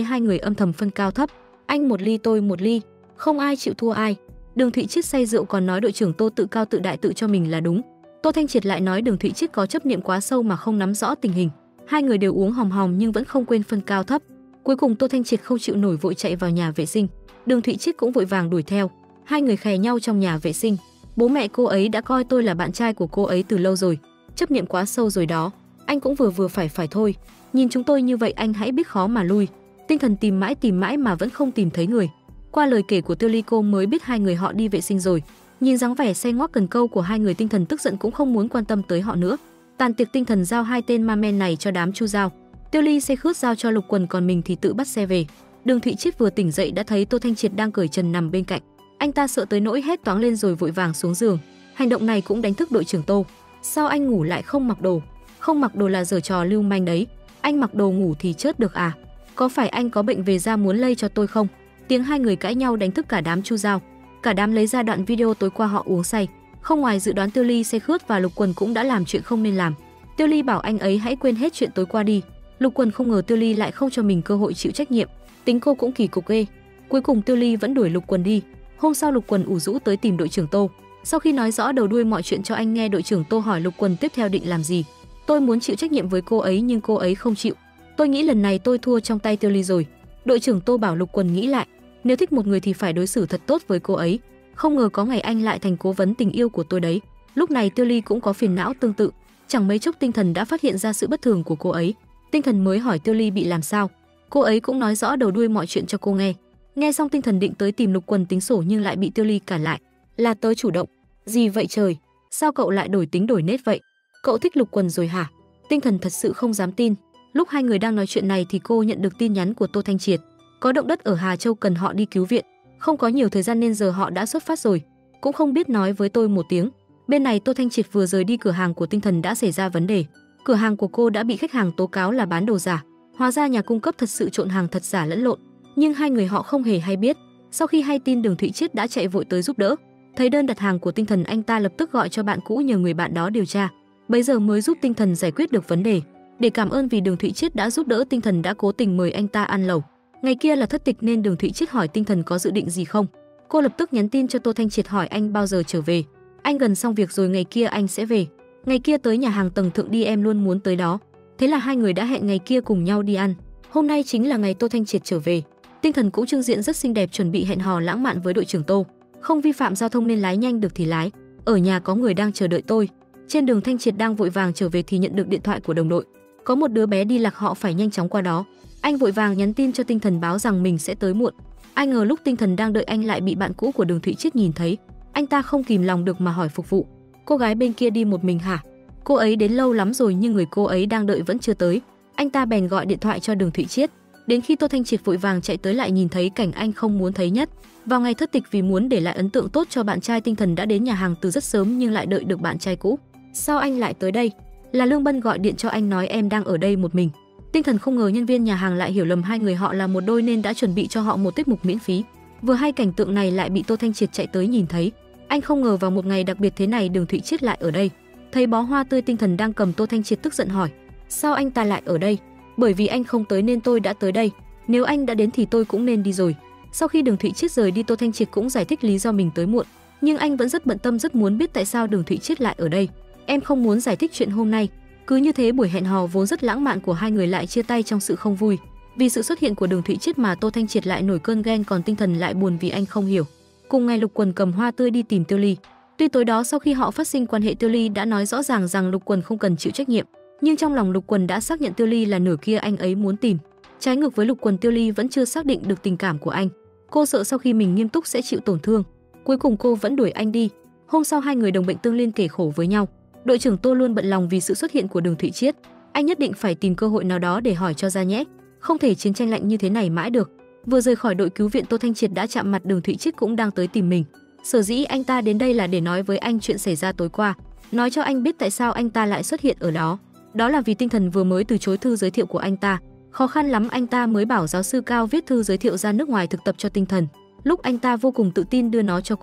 hai người âm thầm phân cao thấp. Anh một ly tôi một ly, không ai chịu thua ai. Đường Thụy Chiết say rượu còn nói đội trưởng Tô tự cao tự đại tự cho mình là đúng. Tô Thanh Triệt lại nói Đường Thụy Chiết có chấp niệm quá sâu mà không nắm rõ tình hình. Hai người đều uống hòm hòm nhưng vẫn không quên phân cao thấp. Cuối cùng Tô Thanh Triệt không chịu nổi vội chạy vào nhà vệ sinh. Đường Thụy Chiết cũng vội vàng đuổi theo. Hai người khè nhau trong nhà vệ sinh. Bố mẹ cô ấy đã coi tôi là bạn trai của cô ấy từ lâu rồi. Chấp niệm quá sâu rồi đó. Anh cũng vừa phải thôi. Nhìn chúng tôi như vậy anh hãy biết khó mà lui. Tinh Thần tìm mãi mà vẫn không tìm thấy người. Qua lời kể của Tiêu Ly cô mới biết hai người họ đi vệ sinh rồi. Nhìn dáng vẻ say ngoác cần câu của hai người, Tinh Thần tức giận cũng không muốn quan tâm tới họ nữa. Tàn tiệc, Tinh Thần giao hai tên ma men này cho đám Chu Giao. Tiêu Ly say khướt giao cho Lục Quần, còn mình thì tự bắt xe về. Đường Thụy Chiết vừa tỉnh dậy đã thấy Tô Thanh Triệt đang cởi trần nằm bên cạnh. Anh ta sợ tới nỗi hét toáng lên rồi vội vàng xuống giường. Hành động này cũng đánh thức đội trưởng Tô. Sao anh ngủ lại không mặc đồ? Không mặc đồ là giở trò lưu manh đấy. Anh mặc đồ ngủ thì chớt được à? Có phải anh có bệnh về da muốn lây cho tôi không? Tiếng hai người cãi nhau đánh thức cả đám Chu Giao. Cả đám lấy ra đoạn video tối qua họ uống say. Không ngoài dự đoán Tiêu Ly say khướt và Lục Quần cũng đã làm chuyện không nên làm. Tiêu Ly bảo anh ấy hãy quên hết chuyện tối qua đi. Lục Quần không ngờ Tiêu Ly lại không cho mình cơ hội chịu trách nhiệm. Tính cô cũng kỳ cục ghê. Cuối cùng Tiêu Ly vẫn đuổi Lục Quần đi. Hôm sau Lục Quần ủ rũ tới tìm đội trưởng Tô. Sau khi nói rõ đầu đuôi mọi chuyện cho anh nghe, đội trưởng Tô hỏi Lục Quần tiếp theo định làm gì. Tôi muốn chịu trách nhiệm với cô ấy nhưng cô ấy không chịu. Tôi nghĩ lần này tôi thua trong tay Tiêu Ly rồi. Đội trưởng Tô bảo Lục Quần nghĩ lại, nếu thích một người thì phải đối xử thật tốt với cô ấy. Không ngờ có ngày anh lại thành cố vấn tình yêu của tôi đấy. Lúc này Tiêu Ly cũng có phiền não tương tự. Chẳng mấy chốc Tinh Thần đã phát hiện ra sự bất thường của cô ấy. Tinh Thần mới hỏi Tiêu Ly bị làm sao. Cô ấy cũng nói rõ đầu đuôi mọi chuyện cho cô nghe. Nghe xong Tinh Thần định tới tìm Lục Quần tính sổ nhưng lại bị Tiêu Ly cản lại. Là tớ chủ động. Gì vậy trời? Sao cậu lại đổi tính đổi nết vậy? Cậu thích Lục Quần rồi hả? Tinh Thần thật sự không dám tin. Lúc hai người đang nói chuyện này thì cô nhận được tin nhắn của Tô Thanh Triệt. Có động đất ở Hà Châu cần họ đi cứu viện. Không có nhiều thời gian nên giờ họ đã xuất phát rồi. Cũng không biết nói với tôi một tiếng. Bên này Tô Thanh Triệt vừa rời đi cửa hàng của Tinh Thần đã xảy ra vấn đề. Cửa hàng của cô đã bị khách hàng tố cáo là bán đồ giả. Hóa ra nhà cung cấp thật sự trộn hàng thật giả lẫn lộn. Nhưng hai người họ không hề hay biết. Sau khi hay tin, Đường Thụy Chiết đã chạy vội tới giúp đỡ. Thấy đơn đặt hàng của Tinh Thần, anh ta lập tức gọi cho bạn cũ nhờ người bạn đó điều tra. Bây giờ mới giúp Tinh Thần giải quyết được vấn đề. Để cảm ơn vì Đường Thụy Chiết đã giúp đỡ, Tinh Thần đã cố tình mời anh ta ăn lẩu. Ngày kia là thất tịch nên Đường Thụy Chiết hỏi Tinh Thần có dự định gì không. Cô lập tức nhắn tin cho Tô Thanh Triệt hỏi anh bao giờ trở về. Anh gần xong việc rồi, ngày kia anh sẽ về. Ngày kia tới nhà hàng tầng thượng đi, em luôn muốn tới đó. Thế là hai người đã hẹn ngày kia cùng nhau đi ăn. Hôm nay chính là ngày Tô Thanh Triệt trở về. Tinh Thần cũng trưng diện rất xinh đẹp, chuẩn bị hẹn hò lãng mạn với đội trưởng Tô. Không vi phạm giao thông nên lái nhanh được thì lái. Ở nhà có người đang chờ đợi tôi. Trên đường Thanh Triệt đang vội vàng trở về thì nhận được điện thoại của đồng đội. Có một đứa bé đi lạc, họ phải nhanh chóng qua đó. Anh vội vàng nhắn tin cho Tinh Thần báo rằng mình sẽ tới muộn. Ai ngờ lúc Tinh Thần đang đợi anh lại bị bạn cũ của Đường Thụy Chiết nhìn thấy. Anh ta không kìm lòng được mà hỏi phục vụ: cô gái bên kia đi một mình hả? Cô ấy đến lâu lắm rồi nhưng người cô ấy đang đợi vẫn chưa tới. Anh ta bèn gọi điện thoại cho Đường Thụy Chiết. Đến khi Tô Thanh Triệt vội vàng chạy tới lại nhìn thấy cảnh anh không muốn thấy nhất. Vào ngày thất tịch, vì muốn để lại ấn tượng tốt cho bạn trai, Tinh Thần đã đến nhà hàng từ rất sớm nhưng lại đợi được bạn trai cũ. Sao anh lại tới đây? Là Lương Bân gọi điện cho anh nói em đang ở đây một mình. Tinh Thần không ngờ nhân viên nhà hàng lại hiểu lầm hai người họ là một đôi nên đã chuẩn bị cho họ một tiết mục miễn phí. Vừa hay cảnh tượng này lại bị Tô Thanh Triệt chạy tới nhìn thấy. Anh không ngờ vào một ngày đặc biệt thế này Đường Thụy Chiết lại ở đây. Thấy bó hoa tươi Tinh Thần đang cầm, Tô Thanh Triệt tức giận hỏi: sao anh ta lại ở đây? Bởi vì anh không tới nên tôi đã tới đây. Nếu anh đã đến thì tôi cũng nên đi rồi. Sau khi Đường Thụy Chiết rời đi, Tô Thanh Triệt cũng giải thích lý do mình tới muộn. Nhưng anh vẫn rất bận tâm, rất muốn biết tại sao Đường Thụy Chiết lại ở đây. Em không muốn giải thích chuyện hôm nay. Cứ như thế buổi hẹn hò vốn rất lãng mạn của hai người lại chia tay trong sự không vui. Vì sự xuất hiện của Đường Thụy Chiết mà Tô Thanh Triệt lại nổi cơn ghen, còn Tinh Thần lại buồn vì anh không hiểu. Cùng ngày Lục Quần cầm hoa tươi đi tìm Tiêu Ly. Tuy tối đó sau khi họ phát sinh quan hệ, Tiêu Ly đã nói rõ ràng rằng Lục Quần không cần chịu trách nhiệm, nhưng trong lòng Lục Quần đã xác nhận Tiêu Ly là nửa kia anh ấy muốn tìm. Trái ngược với Lục Quần, Tiêu Ly vẫn chưa xác định được tình cảm của anh. Cô sợ sau khi mình nghiêm túc sẽ chịu tổn thương. Cuối cùng cô vẫn đuổi anh đi. Hôm sau hai người đồng bệnh tương liên kể khổ với nhau. Đội trưởng Tô luôn bận lòng vì sự xuất hiện của Đường Thụy Chiết. Anh nhất định phải tìm cơ hội nào đó để hỏi cho ra nhẽ. Không thể chiến tranh lạnh như thế này mãi được. Vừa rời khỏi đội cứu viện, Tô Thanh Triệt đã chạm mặt Đường Thụy Chiết cũng đang tới tìm mình. Sở dĩ anh ta đến đây là để nói với anh chuyện xảy ra tối qua, nói cho anh biết tại sao anh ta lại xuất hiện ở đó. Đó là vì Tinh Thần vừa mới từ chối thư giới thiệu của anh ta. Khó khăn lắm anh ta mới bảo giáo sư Cao viết thư giới thiệu ra nước ngoài thực tập cho Tinh Thần. Lúc anh ta vô cùng tự tin đưa nó cho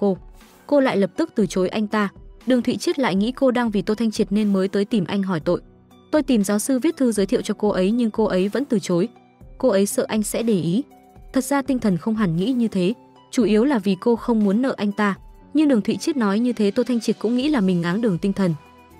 cô lại lập tức từ chối anh ta. Đường Thụy Chiết lại nghĩ cô đang vì Tô Thanh Triệt nên mới tới tìm anh hỏi tội. Tôi tìm giáo sư viết thư giới thiệu cho cô ấy nhưng cô ấy vẫn từ chối. Cô ấy sợ anh sẽ để ý. Thật ra Tinh Thần không hẳn nghĩ như thế, chủ yếu là vì cô không muốn nợ anh ta. Nhưng Đường Thụy Chiết nói như thế, Tô Thanh Triệt cũng nghĩ là mình ngáng đường Tinh Thần.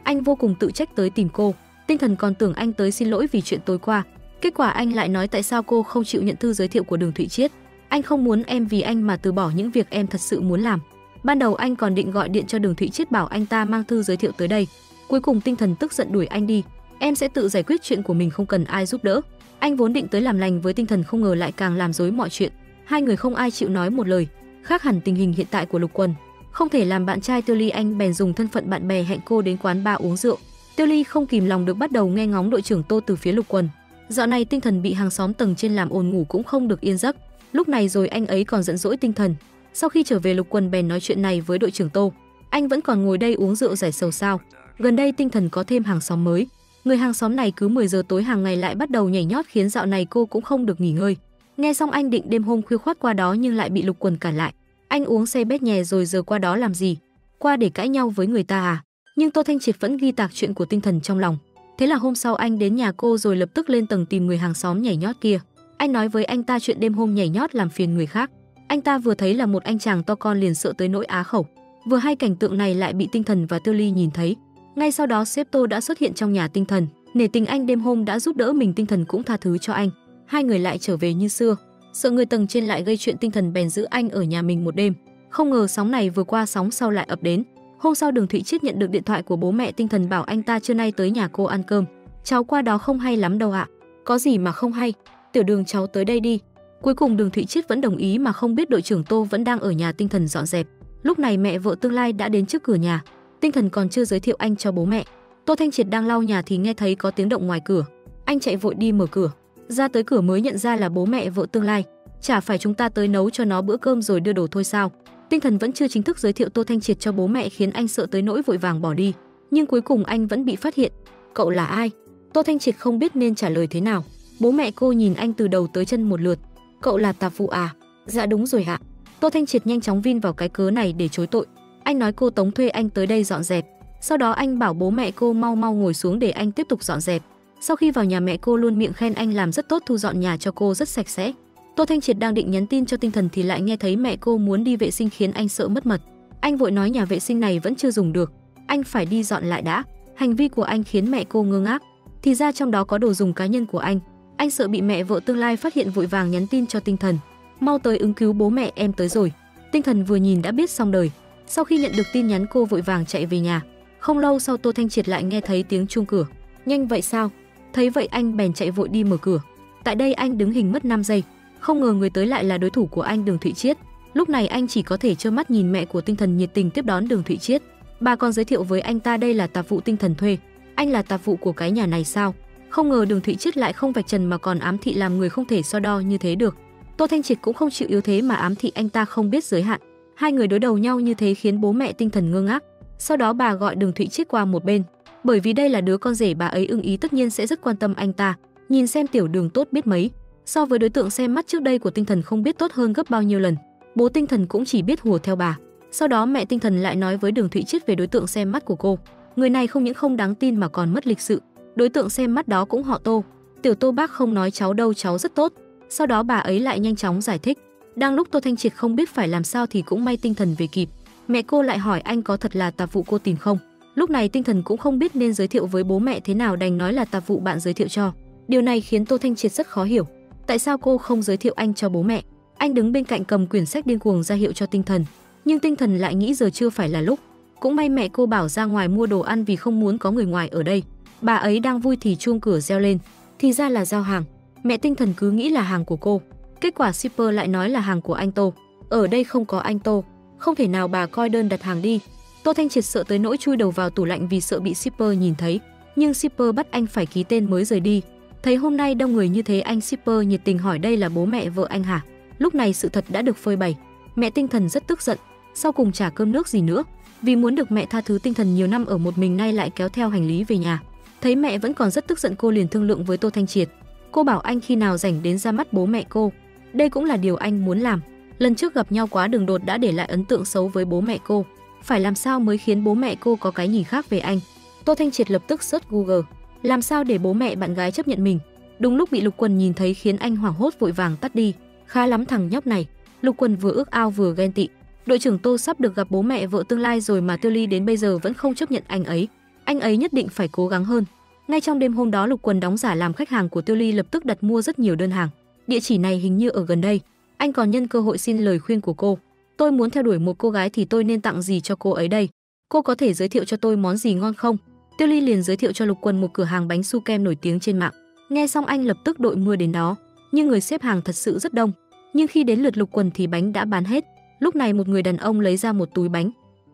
Anh vô cùng tự trách tới tìm cô. Tinh Thần còn tưởng anh tới xin lỗi vì chuyện tối qua. Kết quả anh lại nói tại sao cô không chịu nhận thư giới thiệu của Đường Thụy Chiết. Anh không muốn em vì anh mà từ bỏ những việc em thật sự muốn làm. Ban đầu anh còn định gọi điện cho Đường Thụy Chiết bảo anh ta mang thư giới thiệu tới đây. Cuối cùng Tinh Thần tức giận đuổi anh đi. Em sẽ tự giải quyết chuyện của mình, không cần ai giúp đỡ. Anh vốn định tới làm lành với Tinh Thần, không ngờ lại càng làm rối mọi chuyện. Hai người không ai chịu nói một lời. Khác hẳn tình hình hiện tại của Lục Quần. Không thể làm bạn trai Tiêu Ly, anh bèn dùng thân phận bạn bè hẹn cô đến quán bar uống rượu. Tiêu Ly không kìm lòng được bắt đầu nghe ngóng đội trưởng Tô từ phía Lục Quần. Dạo này Tinh Thần bị hàng xóm tầng trên làm ồn, ngủ cũng không được yên giấc. Lúc này rồi anh ấy còn giận dỗi Tinh Thần. Sau khi trở về, Lục Quần bèn nói chuyện này với đội trưởng Tô. Anh vẫn còn ngồi đây uống rượu giải sầu sao? Gần đây Tinh Thần có thêm hàng xóm mới. Người hàng xóm này cứ 10 giờ tối hàng ngày lại bắt đầu nhảy nhót khiến dạo này cô cũng không được nghỉ ngơi. Nghe xong anh định đêm hôm khuya khoắt qua đó nhưng lại bị Lục Quần cản lại. Anh uống xe bét nhè rồi giờ qua đó làm gì? Qua để cãi nhau với người ta à? Nhưng Tô Thanh Triệt vẫn ghi tạc chuyện của Tinh Thần trong lòng. Thế là hôm sau anh đến nhà cô rồi lập tức lên tầng tìm người hàng xóm nhảy nhót kia. Anh nói với anh ta chuyện đêm hôm nhảy nhót làm phiền người khác. Anh ta vừa thấy là một anh chàng to con liền sợ tới nỗi á khẩu. Vừa hay cảnh tượng này lại bị Tinh Thần và Tiêu Ly nhìn thấy. Ngay sau đó sếp Tô đã xuất hiện trong nhà Tinh Thần, nể tình anh đêm hôm đã giúp đỡ mình, Tinh Thần cũng tha thứ cho anh. Hai người lại trở về như xưa. Sợ người tầng trên lại gây chuyện, Tinh Thần bèn giữ anh ở nhà mình một đêm. Không ngờ sóng này vừa qua sóng sau lại ập đến. Hôm sau Đường Thụy Chiết nhận được điện thoại của bố mẹ Tinh Thần bảo anh ta trưa nay tới nhà cô ăn cơm. Cháu qua đó không hay lắm đâu ạ. Có gì mà không hay, Tiểu Đường cháu tới đây đi. Cuối cùng Đường Thụy Chiết vẫn đồng ý mà không biết đội trưởng Tô vẫn đang ở nhà Tinh Thần dọn dẹp. Lúc này mẹ vợ tương lai đã đến trước cửa nhà. Tinh Thần còn chưa giới thiệu anh cho bố mẹ. Tô Thanh Triệt đang lau nhà thì nghe thấy có tiếng động ngoài cửa. Anh chạy vội đi mở cửa. Ra tới cửa mới nhận ra là bố mẹ vợ tương lai. Chả phải chúng ta tới nấu cho nó bữa cơm rồi đưa đồ thôi sao? Tinh Thần vẫn chưa chính thức giới thiệu Tô Thanh Triệt cho bố mẹ khiến anh sợ tới nỗi vội vàng bỏ đi. Nhưng cuối cùng anh vẫn bị phát hiện. Cậu là ai? Tô Thanh Triệt không biết nên trả lời thế nào. Bố mẹ cô nhìn anh từ đầu tới chân một lượt. Cậu là tạp vụ à? Dạ đúng rồi ạ. Tô Thanh Triệt nhanh chóng vin vào cái cớ này để chối tội. Anh nói cô tống thuê anh tới đây dọn dẹp. Sau đó anh bảo bố mẹ cô mau mau ngồi xuống để anh tiếp tục dọn dẹp. Sau khi vào nhà mẹ cô luôn miệng khen anh làm rất tốt, thu dọn nhà cho cô rất sạch sẽ. Tô Thanh Triệt đang định nhắn tin cho Tinh Thần thì lại nghe thấy mẹ cô muốn đi vệ sinh khiến anh sợ mất mật. Anh vội nói nhà vệ sinh này vẫn chưa dùng được, anh phải đi dọn lại đã. Hành vi của anh khiến mẹ cô ngơ ngác. Thì ra trong đó có đồ dùng cá nhân của anh. Anh sợ bị mẹ vợ tương lai phát hiện vội vàng nhắn tin cho Tinh Thần. Mau tới ứng cứu bố mẹ, em tới rồi. Tinh Thần vừa nhìn đã biết xong đời. Sau khi nhận được tin nhắn cô vội vàng chạy về nhà. Không lâu sau Tô Thanh Triệt lại nghe thấy tiếng chuông cửa. Nhanh vậy sao? Thấy vậy anh bèn chạy vội đi mở cửa. Tại đây anh đứng hình mất 5 giây. Không ngờ người tới lại là đối thủ của anh, Đường Thụy Chiết. Lúc này anh chỉ có thể trơ mắt nhìn mẹ của Tinh Thần nhiệt tình tiếp đón Đường Thụy Chiết. Bà còn giới thiệu với anh ta đây là tạp vụ Tinh Thần thuê. Anh là tạp vụ của cái nhà này sao? Không ngờ Đường Thụy Chiết lại không vạch trần mà còn ám thị làm người không thể so đo như thế được. Tô Thanh Triệt cũng không chịu yếu thế mà ám thị anh ta không biết giới hạn. Hai người đối đầu nhau như thế khiến bố mẹ Tinh Thần ngơ ngác. Sau đó bà gọi Đường Thụy Chiết qua một bên, bởi vì đây là đứa con rể bà ấy ưng ý tất nhiên sẽ rất quan tâm anh ta. Nhìn xem Tiểu Đường tốt biết mấy, so với đối tượng xem mắt trước đây của Tinh Thần không biết tốt hơn gấp bao nhiêu lần. Bố Tinh Thần cũng chỉ biết hùa theo bà. Sau đó mẹ Tinh Thần lại nói với Đường Thụy Chiết về đối tượng xem mắt của cô. Người này không những không đáng tin mà còn mất lịch sự. Đối tượng xem mắt đó cũng họ Tô. Tiểu Tô bác không nói cháu đâu, cháu rất tốt. Sau đó bà ấy lại nhanh chóng giải thích. Đang lúc Tô Thanh Triệt không biết phải làm sao thì cũng may Tinh Thần về kịp. Mẹ cô lại hỏi anh có thật là tạp vụ cô tìm không. Lúc này Tinh Thần cũng không biết nên giới thiệu với bố mẹ thế nào, đành nói là tạp vụ bạn giới thiệu cho. Điều này khiến Tô Thanh Triệt rất khó hiểu. Tại sao cô không giới thiệu anh cho bố mẹ? Anh đứng bên cạnh cầm quyển sách điên cuồng ra hiệu cho Tinh Thần. Nhưng Tinh Thần lại nghĩ giờ chưa phải là lúc. Cũng may mẹ cô bảo ra ngoài mua đồ ăn vì không muốn có người ngoài ở đây. Bà ấy đang vui thì chuông cửa reo lên. Thì ra là giao hàng. Mẹ Tinh Thần cứ nghĩ là hàng của cô. Kết quả shipper lại nói là hàng của anh Tô. Ở đây không có anh Tô. Không thể nào bà coi đơn đặt hàng đi. Tô Thanh Triệt sợ tới nỗi chui đầu vào tủ lạnh vì sợ bị shipper nhìn thấy. Nhưng shipper bắt anh phải ký tên mới rời đi. Thấy hôm nay đông người như thế, anh shipper nhiệt tình hỏi đây là bố mẹ vợ anh hả? Lúc này sự thật đã được phơi bày. Mẹ Tinh Thần rất tức giận. Sau cùng chả cơm nước gì nữa. Vì muốn được mẹ tha thứ, Tinh Thần nhiều năm ở một mình nay lại kéo theo hành lý về nhà. Thấy mẹ vẫn còn rất tức giận, cô liền thương lượng với Tô Thanh Triệt. Cô bảo anh khi nào rảnh đến ra mắt bố mẹ cô. Đây cũng là điều anh muốn làm. Lần trước gặp nhau quá đường đột đã để lại ấn tượng xấu với bố mẹ cô. Phải làm sao mới khiến bố mẹ cô có cái nhìn khác về anh? Tô Thanh Triệt lập tức search Google. Làm sao để bố mẹ bạn gái chấp nhận mình? Đúng lúc bị Lục Quần nhìn thấy khiến anh hoảng hốt vội vàng tắt đi. Khá lắm thằng nhóc này. Lục Quần vừa ước ao vừa ghen tị. Đội trưởng Tô sắp được gặp bố mẹ vợ tương lai rồi mà Tiêu Ly đến bây giờ vẫn không chấp nhận anh ấy. Anh ấy nhất định phải cố gắng hơn. Ngay trong đêm hôm đó, Lục Quần đóng giả làm khách hàng của Tiêu Ly, lập tức đặt mua rất nhiều đơn hàng. Địa chỉ này hình như ở gần đây. Anh còn nhân cơ hội xin lời khuyên của cô. Tôi muốn theo đuổi một cô gái thì tôi nên tặng gì cho cô ấy đây? Cô có thể giới thiệu cho tôi món gì ngon không? Tiêu Ly liền giới thiệu cho Lục Quần một cửa hàng bánh su kem nổi tiếng trên mạng. Nghe xong anh lập tức đội mưa đến đó. Nhưng người xếp hàng thật sự rất đông. Nhưng khi đến lượt Lục Quần thì bánh đã bán hết. Lúc này một người đàn ông lấy ra một túi bánh.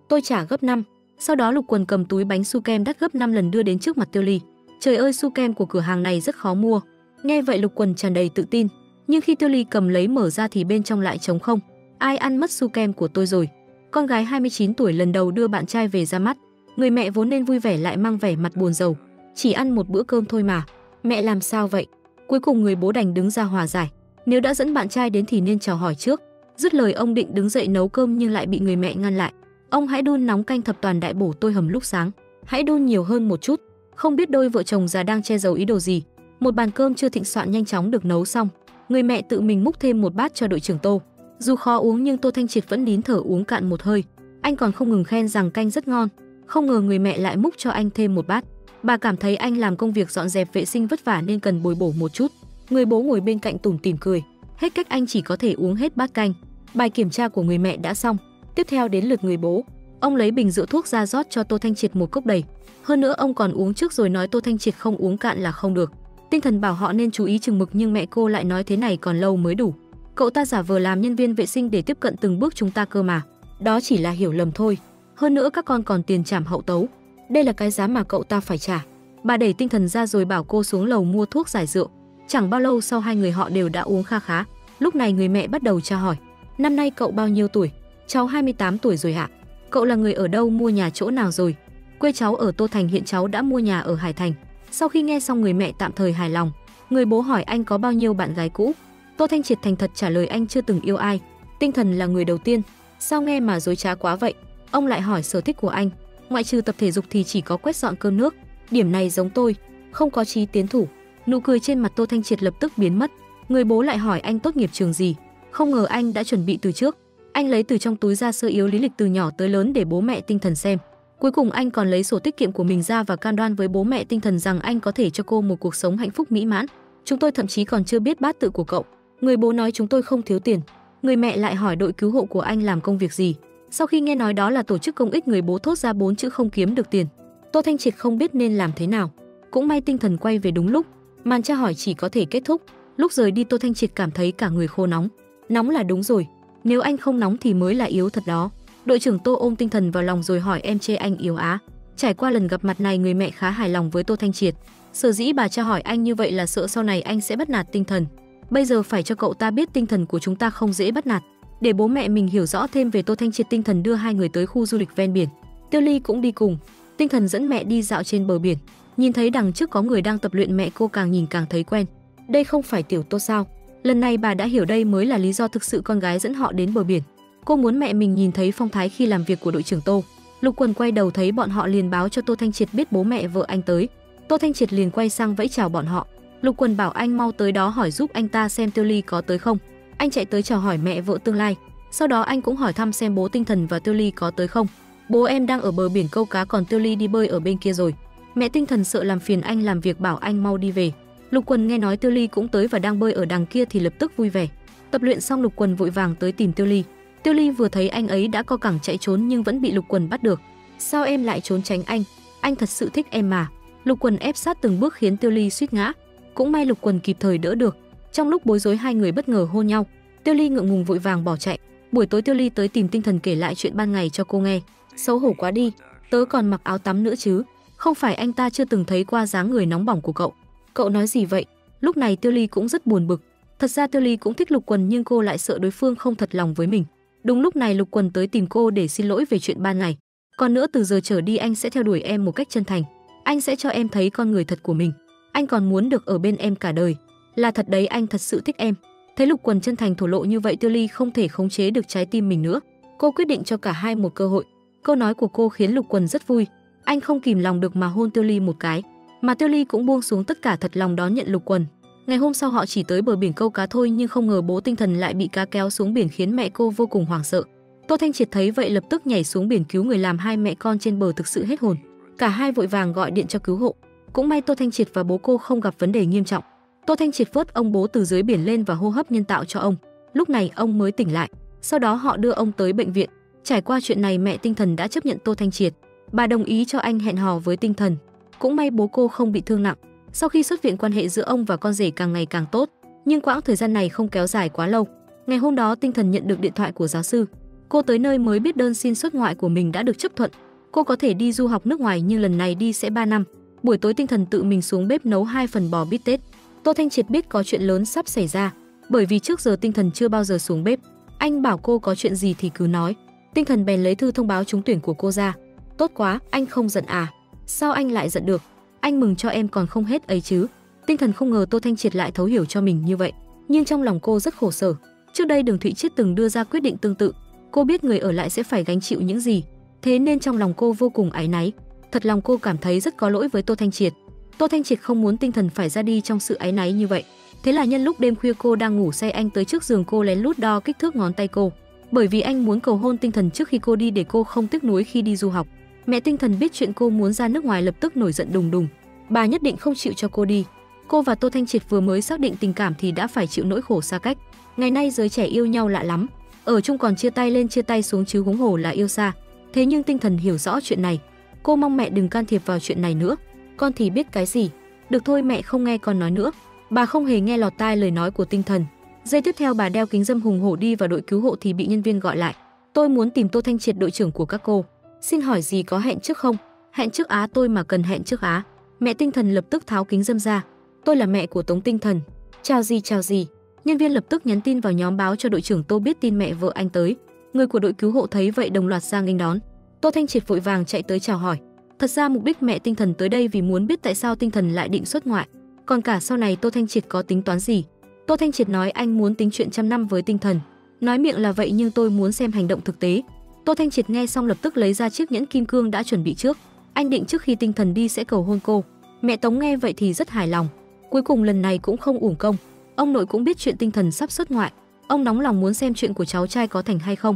Tôi trả gấp 5. Sau đó Lục Quần cầm túi bánh su kem đắt gấp 5 lần đưa đến trước mặt Tiêu Ly. Trời ơi, su kem của cửa hàng này rất khó mua. Nghe vậy Lục Quần tràn đầy tự tin. Nhưng khi Tiêu Ly cầm lấy mở ra thì bên trong lại trống không. Ai ăn mất su kem của tôi rồi? Con gái 29 tuổi lần đầu đưa bạn trai về ra mắt, người mẹ vốn nên vui vẻ lại mang vẻ mặt buồn rầu. Chỉ ăn một bữa cơm thôi mà, mẹ làm sao vậy? Cuối cùng người bố đành đứng ra hòa giải. Nếu đã dẫn bạn trai đến thì nên chào hỏi trước. Dứt lời ông định đứng dậy nấu cơm nhưng lại bị người mẹ ngăn lại. Ông hãy đun nóng canh thập toàn đại bổ tôi hầm lúc sáng, hãy đun nhiều hơn một chút. Không biết đôi vợ chồng già đang che giấu ý đồ gì. Một bàn cơm chưa thịnh soạn nhanh chóng được nấu xong. Người mẹ tự mình múc thêm một bát cho đội trưởng Tô. Dù khó uống nhưng Tô Thanh Triệt vẫn nín thở uống cạn một hơi. Anh còn không ngừng khen rằng canh rất ngon. Không ngờ người mẹ lại múc cho anh thêm một bát. Bà cảm thấy anh làm công việc dọn dẹp vệ sinh vất vả nên cần bồi bổ một chút. Người bố ngồi bên cạnh tủm tỉm cười. Hết cách anh chỉ có thể uống hết bát canh. Bài kiểm tra của người mẹ đã xong. Tiếp theo đến lượt người bố. Ông lấy bình rượu thuốc ra rót cho Tô Thanh Triệt một cốc đầy. Hơn nữa ông còn uống trước rồi nói Tô Thanh Triệt không uống cạn là không được. Tinh thần bảo họ nên chú ý chừng mực nhưng mẹ cô lại nói thế này còn lâu mới đủ. Cậu ta giả vờ làm nhân viên vệ sinh để tiếp cận từng bước chúng ta cơ mà. Đó chỉ là hiểu lầm thôi. Hơn nữa các con còn tiền trảm hậu tấu. Đây là cái giá mà cậu ta phải trả. Bà đẩy Tinh Thần ra rồi bảo cô xuống lầu mua thuốc giải rượu. Chẳng bao lâu sau hai người họ đều đã uống kha khá. Lúc này người mẹ bắt đầu tra hỏi. Năm nay cậu bao nhiêu tuổi? Cháu 28 tuổi rồi ạ. Cậu là người ở đâu, mua nhà chỗ nào rồi? Quê cháu ở Tô Thành, hiện cháu đã mua nhà ở Hải Thành. Sau khi nghe xong người mẹ tạm thời hài lòng. Người bố hỏi anh có bao nhiêu bạn gái cũ. Tô Thanh Triệt thành thật trả lời anh chưa từng yêu ai. Tinh Thần là người đầu tiên. Sao nghe mà dối trá quá vậy? Ông lại hỏi sở thích của anh. Ngoại trừ tập thể dục thì chỉ có quét dọn cơm nước. Điểm này giống tôi, không có chí tiến thủ. Nụ cười trên mặt Tô Thanh Triệt lập tức biến mất. Người bố lại hỏi anh tốt nghiệp trường gì. Không ngờ anh đã chuẩn bị từ trước. Anh lấy từ trong túi ra sơ yếu lý lịch từ nhỏ tới lớn để bố mẹ Tinh Thần xem. Cuối cùng anh còn lấy sổ tiết kiệm của mình ra và cam đoan với bố mẹ Tinh Thần rằng anh có thể cho cô một cuộc sống hạnh phúc mỹ mãn. Chúng tôi thậm chí còn chưa biết bát tự của cậu. Người bố nói chúng tôi không thiếu tiền. Người mẹ lại hỏi đội cứu hộ của anh làm công việc gì. Sau khi nghe nói đó là tổ chức công ích, người bố thốt ra 4 chữ không kiếm được tiền. Tô Thanh Triệt không biết nên làm thế nào. Cũng may Tinh Thần quay về đúng lúc. Màn tra hỏi chỉ có thể kết thúc. Lúc rời đi Tô Thanh Triệt cảm thấy cả người khô nóng. Nóng là đúng rồi. Nếu anh không nóng thì mới là yếu thật đó. Đội trưởng Tô ôm Tinh Thần vào lòng rồi hỏi em chê anh yếu á. Trải qua lần gặp mặt này người mẹ khá hài lòng với Tô Thanh Triệt. Sở dĩ bà tra hỏi anh như vậy là sợ sau này anh sẽ bắt nạt Tinh Thần. Bây giờ phải cho cậu ta biết Tinh Thần của chúng ta không dễ bắt nạt. Để bố mẹ mình hiểu rõ thêm về Tô Thanh Triệt, Tinh Thần đưa hai người tới khu du lịch ven biển. Tiêu Ly cũng đi cùng. Tinh Thần dẫn mẹ đi dạo trên bờ biển. Nhìn thấy đằng trước có người đang tập luyện, mẹ cô càng nhìn càng thấy quen. Đây không phải Tiểu Tô sao? Lần này bà đã hiểu đây mới là lý do thực sự con gái dẫn họ đến bờ biển. Cô muốn mẹ mình nhìn thấy phong thái khi làm việc của đội trưởng Tô. Lục Quần quay đầu thấy bọn họ liền báo cho Tô Thanh Triệt biết bố mẹ vợ anh tới. Tô Thanh Triệt liền quay sang vẫy chào bọn họ. Lục Quần bảo anh mau tới đó hỏi giúp anh ta xem Tiêu Ly có tới không. Anh chạy tới chào hỏi mẹ vợ tương lai. Sau đó anh cũng hỏi thăm xem bố Tinh Thần và Tiêu Ly có tới không. Bố em đang ở bờ biển câu cá, còn Tiêu Ly đi bơi ở bên kia rồi. Mẹ Tinh Thần sợ làm phiền anh làm việc bảo anh mau đi về. Lục Quần nghe nói Tiêu Ly cũng tới và đang bơi ở đằng kia thì lập tức vui vẻ. Tập luyện xong Lục Quần vội vàng tới tìm Tiêu Ly. Tiêu Ly vừa thấy anh ấy đã co cẳng chạy trốn nhưng vẫn bị Lục Quần bắt được. Sao em lại trốn tránh anh? Anh thật sự thích em mà. Lục Quần ép sát từng bước khiến Tiêu Ly suýt ngã. Cũng may Lục Quần kịp thời đỡ được. Trong lúc bối rối hai người bất ngờ hôn nhau. Tiêu Ly ngượng ngùng vội vàng bỏ chạy. Buổi tối Tiêu Ly tới tìm Tinh Thần kể lại chuyện ban ngày cho cô nghe. Xấu hổ quá đi, tớ còn mặc áo tắm nữa chứ. Không phải anh ta chưa từng thấy qua dáng người nóng bỏng của cậu. Cậu nói gì vậy? Lúc này Tiêu Ly cũng rất buồn bực. Thật ra Tiêu Ly cũng thích Lục Quần nhưng cô lại sợ đối phương không thật lòng với mình. Đúng lúc này Lục Quần tới tìm cô để xin lỗi về chuyện ban ngày. Còn nữa, từ giờ trở đi anh sẽ theo đuổi em một cách chân thành. Anh sẽ cho em thấy con người thật của mình. Anh còn muốn được ở bên em cả đời. Là thật đấy, anh thật sự thích em. Thấy Lục Quần chân thành thổ lộ như vậy, Tiêu Ly không thể khống chế được trái tim mình nữa. Cô quyết định cho cả hai một cơ hội. Câu nói của cô khiến Lục Quần rất vui. Anh không kìm lòng được mà hôn Tiêu Ly một cái. Mà Tiêu Ly cũng buông xuống tất cả, thật lòng đón nhận Lục Quần. Ngày hôm sau họ chỉ tới bờ biển câu cá thôi nhưng không ngờ bố Tinh Thần lại bị cá kéo xuống biển khiến mẹ cô vô cùng hoảng sợ. Tô Thanh Triệt thấy vậy lập tức nhảy xuống biển cứu người, làm hai mẹ con trên bờ thực sự hết hồn. Cả hai vội vàng gọi điện cho cứu hộ. Cũng may Tô Thanh Triệt và bố cô không gặp vấn đề nghiêm trọng. Tô Thanh Triệt vớt ông bố từ dưới biển lên và hô hấp nhân tạo cho ông. Lúc này ông mới tỉnh lại. Sau đó họ đưa ông tới bệnh viện. Trải qua chuyện này mẹ Tinh Thần đã chấp nhận Tô Thanh Triệt. Bà đồng ý cho anh hẹn hò với Tinh Thần. Cũng may bố cô không bị thương nặng. Sau khi xuất viện, quan hệ giữa ông và con rể càng ngày càng tốt. Nhưng quãng thời gian này không kéo dài quá lâu. Ngày hôm đó Tinh Thần nhận được điện thoại của giáo sư. Cô tới nơi mới biết đơn xin xuất ngoại của mình đã được chấp thuận. Cô có thể đi du học nước ngoài nhưng lần này đi sẽ 3 năm. Buổi tối Tinh Thần tự mình xuống bếp nấu 2 phần bò bít tết. Tô Thanh Triệt biết có chuyện lớn sắp xảy ra, bởi vì trước giờ Tinh Thần chưa bao giờ xuống bếp. Anh bảo cô có chuyện gì thì cứ nói. Tinh Thần bèn lấy thư thông báo trúng tuyển của cô ra. Tốt quá, anh không giận à? Sao anh lại giận được? Anh mừng cho em còn không hết ấy chứ. Tinh Thần không ngờ Tô Thanh Triệt lại thấu hiểu cho mình như vậy, nhưng trong lòng cô rất khổ sở. Trước đây Đường Thụy Chiết từng đưa ra quyết định tương tự, cô biết người ở lại sẽ phải gánh chịu những gì, thế nên trong lòng cô vô cùng áy náy. Thật lòng cô cảm thấy rất có lỗi với Tô Thanh Triệt. Tô Thanh Triệt không muốn Tinh Thần phải ra đi trong sự áy náy như vậy. Thế là nhân lúc đêm khuya cô đang ngủ say, anh tới trước giường cô lén lút đo kích thước ngón tay cô, bởi vì anh muốn cầu hôn Tinh Thần trước khi cô đi để cô không tiếc nuối khi đi du học. Mẹ Tinh Thần biết chuyện cô muốn ra nước ngoài lập tức nổi giận đùng đùng. Bà nhất định không chịu cho cô đi. Cô và Tô Thanh Triệt vừa mới xác định tình cảm thì đã phải chịu nỗi khổ xa cách. Ngày nay giới trẻ yêu nhau lạ lắm, ở chung còn chia tay lên chia tay xuống chứ huống hồ là yêu xa. Thế nhưng Tinh Thần hiểu rõ chuyện này. Cô mong mẹ đừng can thiệp vào chuyện này nữa. Con thì biết cái gì. Được thôi, mẹ không nghe con nói nữa. Bà không hề nghe lọt tai lời nói của Tinh Thần. Giây tiếp theo bà đeo kính râm hùng hổ đi vào đội cứu hộ thì bị nhân viên gọi lại. Tôi muốn tìm Tô Thanh Triệt, đội trưởng của các cô. Xin hỏi gì, có hẹn trước không? Hẹn trước á? Tôi mà cần hẹn trước á? Mẹ Tinh Thần lập tức tháo kính râm ra. Tôi là mẹ của Tống Tinh Thần. Chào gì chào gì. Nhân viên lập tức nhắn tin vào nhóm báo cho đội trưởng Tô biết tin mẹ vợ anh tới. Người của đội cứu hộ thấy vậy đồng loạt ra nghênh đón. Tô Thanh Triệt vội vàng chạy tới chào hỏi. Thật ra mục đích mẹ Tinh Thần tới đây vì muốn biết tại sao Tinh Thần lại định xuất ngoại, còn cả sau này Tô Thanh Triệt có tính toán gì. Tô Thanh Triệt nói anh muốn tính chuyện trăm năm với Tinh Thần. Nói miệng là vậy nhưng tôi muốn xem hành động thực tế. Tô Thanh Triệt nghe xong lập tức lấy ra chiếc nhẫn kim cương đã chuẩn bị trước. Anh định trước khi Tinh Thần đi sẽ cầu hôn cô. Mẹ Tống nghe vậy thì rất hài lòng. Cuối cùng lần này cũng không uổng công. Ông nội cũng biết chuyện Tinh Thần sắp xuất ngoại. Ông nóng lòng muốn xem chuyện của cháu trai có thành hay không.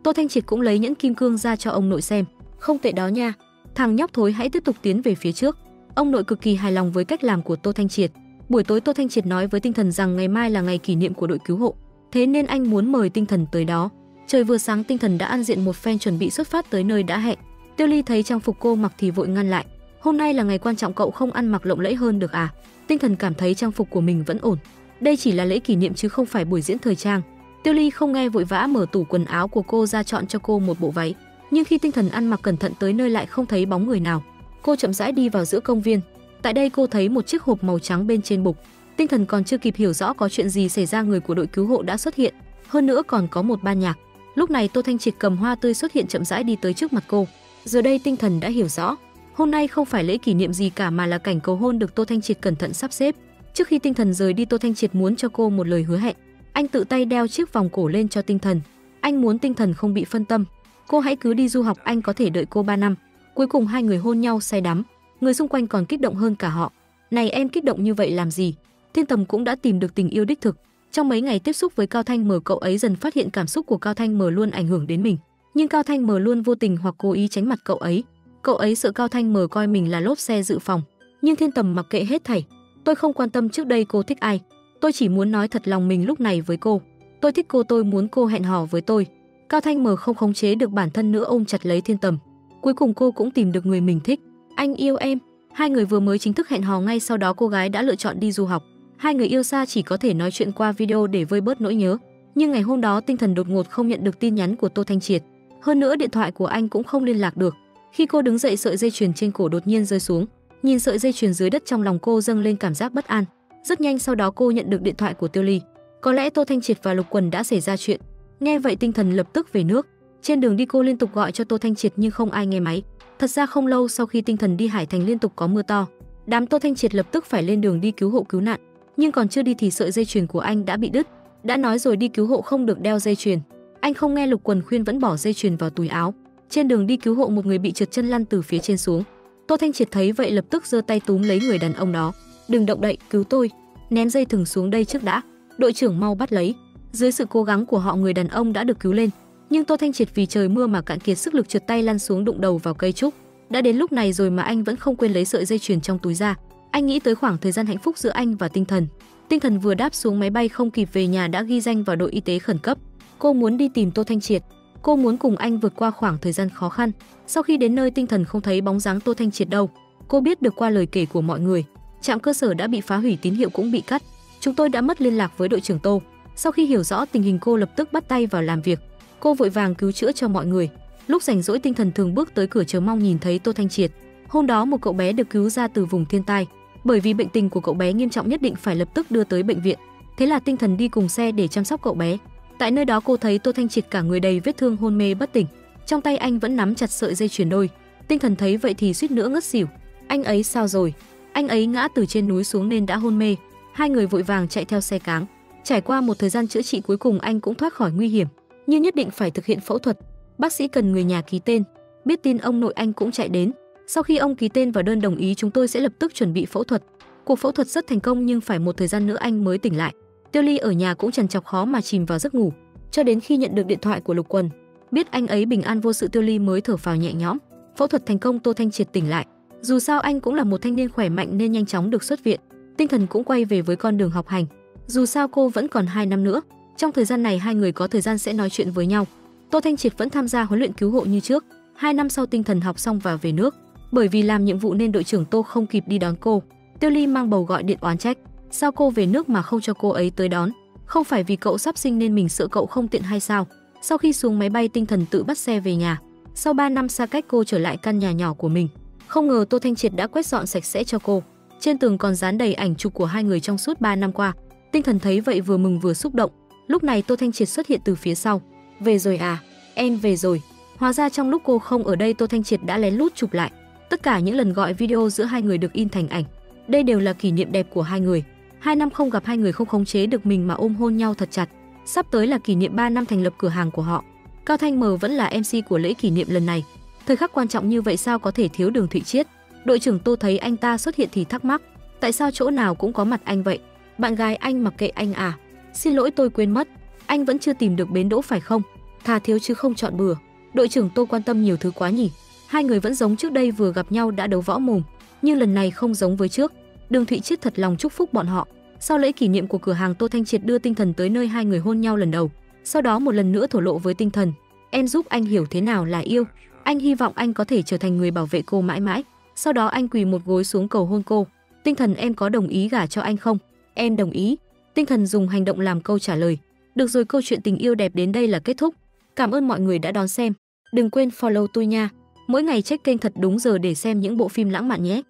Tô Thanh Triệt cũng lấy nhẫn kim cương ra cho ông nội xem. Không tệ đó nha. Thằng nhóc thối, hãy tiếp tục tiến về phía trước. Ông nội cực kỳ hài lòng với cách làm của Tô Thanh Triệt. Buổi tối Tô Thanh Triệt nói với Tinh Thần rằng ngày mai là ngày kỷ niệm của đội cứu hộ, thế nên anh muốn mời Tinh Thần tới đó. Trời vừa sáng Tinh Thần đã ăn diện một phen chuẩn bị xuất phát tới nơi đã hẹn. Tiêu Ly thấy trang phục cô mặc thì vội ngăn lại. Hôm nay là ngày quan trọng, cậu không ăn mặc lộng lẫy hơn được à? Tinh Thần cảm thấy trang phục của mình vẫn ổn. Đây chỉ là lễ kỷ niệm chứ không phải buổi diễn thời trang. Tiêu Ly không nghe vội vã mở tủ quần áo của cô ra chọn cho cô một bộ váy. Nhưng khi Tinh Thần ăn mặc cẩn thận tới nơi lại không thấy bóng người nào. Cô chậm rãi đi vào giữa công viên. Tại đây cô thấy một chiếc hộp màu trắng bên trên bục. Tinh Thần còn chưa kịp hiểu rõ có chuyện gì xảy ra, người của đội cứu hộ đã xuất hiện. Hơn nữa còn có một ban nhạc. Lúc này Tô Thanh Triệt cầm hoa tươi xuất hiện chậm rãi đi tới trước mặt cô. Giờ đây Tinh Thần đã hiểu rõ. Hôm nay không phải lễ kỷ niệm gì cả mà là cảnh cầu hôn được Tô Thanh Triệt cẩn thận sắp xếp. Trước khi Tinh Thần rời đi, Tô Thanh Triệt muốn cho cô một lời hứa hẹn. Anh tự tay đeo chiếc vòng cổ lên cho Tinh Thần. Anh muốn Tinh Thần không bị phân tâm. Cô hãy cứ đi du học, anh có thể đợi cô 3 năm. Cuối cùng hai người hôn nhau say đắm. Người xung quanh còn kích động hơn cả họ. Này em kích động như vậy làm gì? Thiên Tầm cũng đã tìm được tình yêu đích thực. Trong mấy ngày tiếp xúc với Cao Thanh Mờ, cậu ấy dần phát hiện cảm xúc của Cao Thanh Mờ luôn ảnh hưởng đến mình. Nhưng Cao Thanh Mờ luôn vô tình hoặc cố ý tránh mặt cậu ấy. Cậu ấy sợ Cao Thanh Mờ coi mình là lốp xe dự phòng. Nhưng Thiên Tầm mặc kệ hết thảy. Tôi không quan tâm trước đây cô thích ai. Tôi chỉ muốn nói thật lòng mình lúc này với cô. Tôi thích cô, tôi muốn cô hẹn hò với tôi. Cao Thanh Mờ không khống chế được bản thân nữa, ôm chặt lấy Thiên Tầm. Cuối cùng cô cũng tìm được người mình thích. Anh yêu em. Hai người vừa mới chính thức hẹn hò, ngay sau đó cô gái đã lựa chọn đi du học. Hai người yêu xa chỉ có thể nói chuyện qua video để vơi bớt nỗi nhớ. Nhưng ngày hôm đó Tinh Thần đột ngột không nhận được tin nhắn của Tô Thanh Triệt. Hơn nữa điện thoại của anh cũng không liên lạc được. Khi cô đứng dậy, sợi dây chuyền trên cổ đột nhiên rơi xuống. Nhìn sợi dây chuyền dưới đất, trong lòng cô dâng lên cảm giác bất an. Rất nhanh sau đó cô nhận được điện thoại của Tiêu Ly. Có lẽ Tô Thanh Triệt và Lục Quần đã xảy ra chuyện. Nghe vậy Tinh Thần lập tức về nước. Trên đường đi cô liên tục gọi cho Tô Thanh Triệt nhưng không ai nghe máy. Thật ra không lâu sau khi Tinh Thần đi Hải Thành liên tục có mưa to. Đám Tô Thanh Triệt lập tức phải lên đường đi cứu hộ cứu nạn. Nhưng còn chưa đi thì sợi dây chuyền của anh đã bị đứt. Đã nói rồi đi cứu hộ không được đeo dây chuyền. Anh không nghe Lục Quần khuyên vẫn bỏ dây chuyền vào túi áo. Trên đường đi cứu hộ, một người bị trượt chân lăn từ phía trên xuống. Tô Thanh Triệt thấy vậy lập tức giơ tay túm lấy người đàn ông đó. Đừng động đậy, cứu tôi. Ném dây thừng xuống đây trước đã. Đội trưởng mau bắt lấy. Dưới sự cố gắng của họ, người đàn ông đã được cứu lên. Nhưng Tô Thanh Triệt vì trời mưa mà cạn kiệt sức lực, trượt tay lăn xuống đụng đầu vào cây trúc. Đã đến lúc này rồi mà anh vẫn không quên lấy sợi dây chuyền trong túi ra. Anh nghĩ tới khoảng thời gian hạnh phúc giữa anh và Tinh Thần. Tinh Thần vừa đáp xuống máy bay không kịp về nhà đã ghi danh vào đội y tế khẩn cấp. Cô muốn đi tìm Tô Thanh Triệt. Cô muốn cùng anh vượt qua khoảng thời gian khó khăn. Sau khi đến nơi, Tinh Thần không thấy bóng dáng Tô Thanh Triệt đâu. Cô biết được qua lời kể của mọi người, trạm cơ sở đã bị phá hủy, tín hiệu cũng bị cắt. Chúng tôi đã mất liên lạc với đội trưởng Tô. Sau khi hiểu rõ tình hình, cô lập tức bắt tay vào làm việc. Cô vội vàng cứu chữa cho mọi người. Lúc rảnh rỗi, Tinh Thần thường bước tới cửa chờ mong nhìn thấy Tô Thanh Triệt. Hôm đó một cậu bé được cứu ra từ vùng thiên tai. Bởi vì bệnh tình của cậu bé nghiêm trọng, nhất định phải lập tức đưa tới bệnh viện. Thế là Tinh Thần đi cùng xe để chăm sóc cậu bé. Tại nơi đó cô thấy Tô Thanh Triệt cả người đầy vết thương hôn mê bất tỉnh, trong tay anh vẫn nắm chặt sợi dây chuyền đôi. Tinh Thần thấy vậy thì suýt nữa ngất xỉu. Anh ấy sao rồi? Anh ấy ngã từ trên núi xuống nên đã hôn mê. Hai người vội vàng chạy theo xe cáng. Trải qua một thời gian chữa trị cuối cùng anh cũng thoát khỏi nguy hiểm, nhưng nhất định phải thực hiện phẫu thuật. Bác sĩ cần người nhà ký tên. Biết tin ông nội anh cũng chạy đến. Sau khi ông ký tên vào đơn đồng ý chúng tôi sẽ lập tức chuẩn bị phẫu thuật. Cuộc phẫu thuật rất thành công nhưng phải một thời gian nữa anh mới tỉnh lại. Tiêu Ly ở nhà cũng trằn trọc khó mà chìm vào giấc ngủ, cho đến khi nhận được điện thoại của Lục Quần. Biết anh ấy bình an vô sự, Tiêu Ly mới thở phào nhẹ nhõm. Phẫu thuật thành công, Tô Thanh Triệt tỉnh lại. Dù sao anh cũng là một thanh niên khỏe mạnh nên nhanh chóng được xuất viện. Tinh Thần cũng quay về với con đường học hành. Dù sao cô vẫn còn 2 năm nữa. Trong thời gian này hai người có thời gian sẽ nói chuyện với nhau. Tô Thanh Triệt vẫn tham gia huấn luyện cứu hộ như trước. 2 năm sau Tinh Thần học xong và về nước. Bởi vì làm nhiệm vụ nên đội trưởng Tô không kịp đi đón cô. Tiêu Ly mang bầu gọi điện oán trách. Sao cô về nước mà không cho cô ấy tới đón? Không phải vì cậu sắp sinh nên mình sợ cậu không tiện hay sao? Sau khi xuống máy bay, Tinh Thần tự bắt xe về nhà. Sau 3 năm xa cách, cô trở lại căn nhà nhỏ của mình. Không ngờ Tô Thanh Triệt đã quét dọn sạch sẽ cho cô. Trên tường còn dán đầy ảnh chụp của hai người trong suốt 3 năm qua. Tinh Thần thấy vậy vừa mừng vừa xúc động. Lúc này Tô Thanh Triệt xuất hiện từ phía sau. Về rồi à? Em về rồi. Hóa ra trong lúc cô không ở đây, Tô Thanh Triệt đã lén lút chụp lại. Tất cả những lần gọi video giữa hai người được in thành ảnh. Đây đều là kỷ niệm đẹp của hai người. 2 năm không gặp, hai người không khống chế được mình mà ôm hôn nhau thật chặt. Sắp tới là kỷ niệm 3 năm thành lập cửa hàng của họ. Cao Thanh M vẫn là MC của lễ kỷ niệm lần này. Thời khắc quan trọng như vậy sao có thể thiếu Đường Thụy Chiết. Đội trưởng Tô thấy anh ta xuất hiện thì thắc mắc, tại sao chỗ nào cũng có mặt anh vậy? Bạn gái anh mặc kệ anh à? Xin lỗi, tôi quên mất. Anh vẫn chưa tìm được bến đỗ phải không? Thà thiếu chứ không chọn bừa. Đội trưởng Tô quan tâm nhiều thứ quá nhỉ. Hai người vẫn giống trước đây, vừa gặp nhau đã đấu võ mồm, nhưng lần này không giống với trước. Đường Thụy Chiết thật lòng chúc phúc bọn họ. Sau lễ kỷ niệm của cửa hàng, Tô Thanh Triệt đưa Tinh Thần tới nơi hai người hôn nhau lần đầu. Sau đó một lần nữa thổ lộ với Tinh Thần, em giúp anh hiểu thế nào là yêu. Anh hy vọng anh có thể trở thành người bảo vệ cô mãi mãi. Sau đó anh quỳ một gối xuống cầu hôn cô. Tinh Thần, em có đồng ý gả cho anh không? Em đồng ý. Tinh Thần dùng hành động làm câu trả lời. Được rồi, câu chuyện tình yêu đẹp đến đây là kết thúc. Cảm ơn mọi người đã đón xem. Đừng quên follow tôi nha. Mỗi ngày check kênh thật đúng giờ để xem những bộ phim lãng mạn nhé.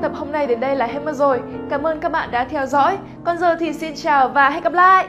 Tập hôm nay đến đây là hết mất rồi. Cảm ơn các bạn đã theo dõi. Còn giờ thì xin chào và hẹn gặp lại.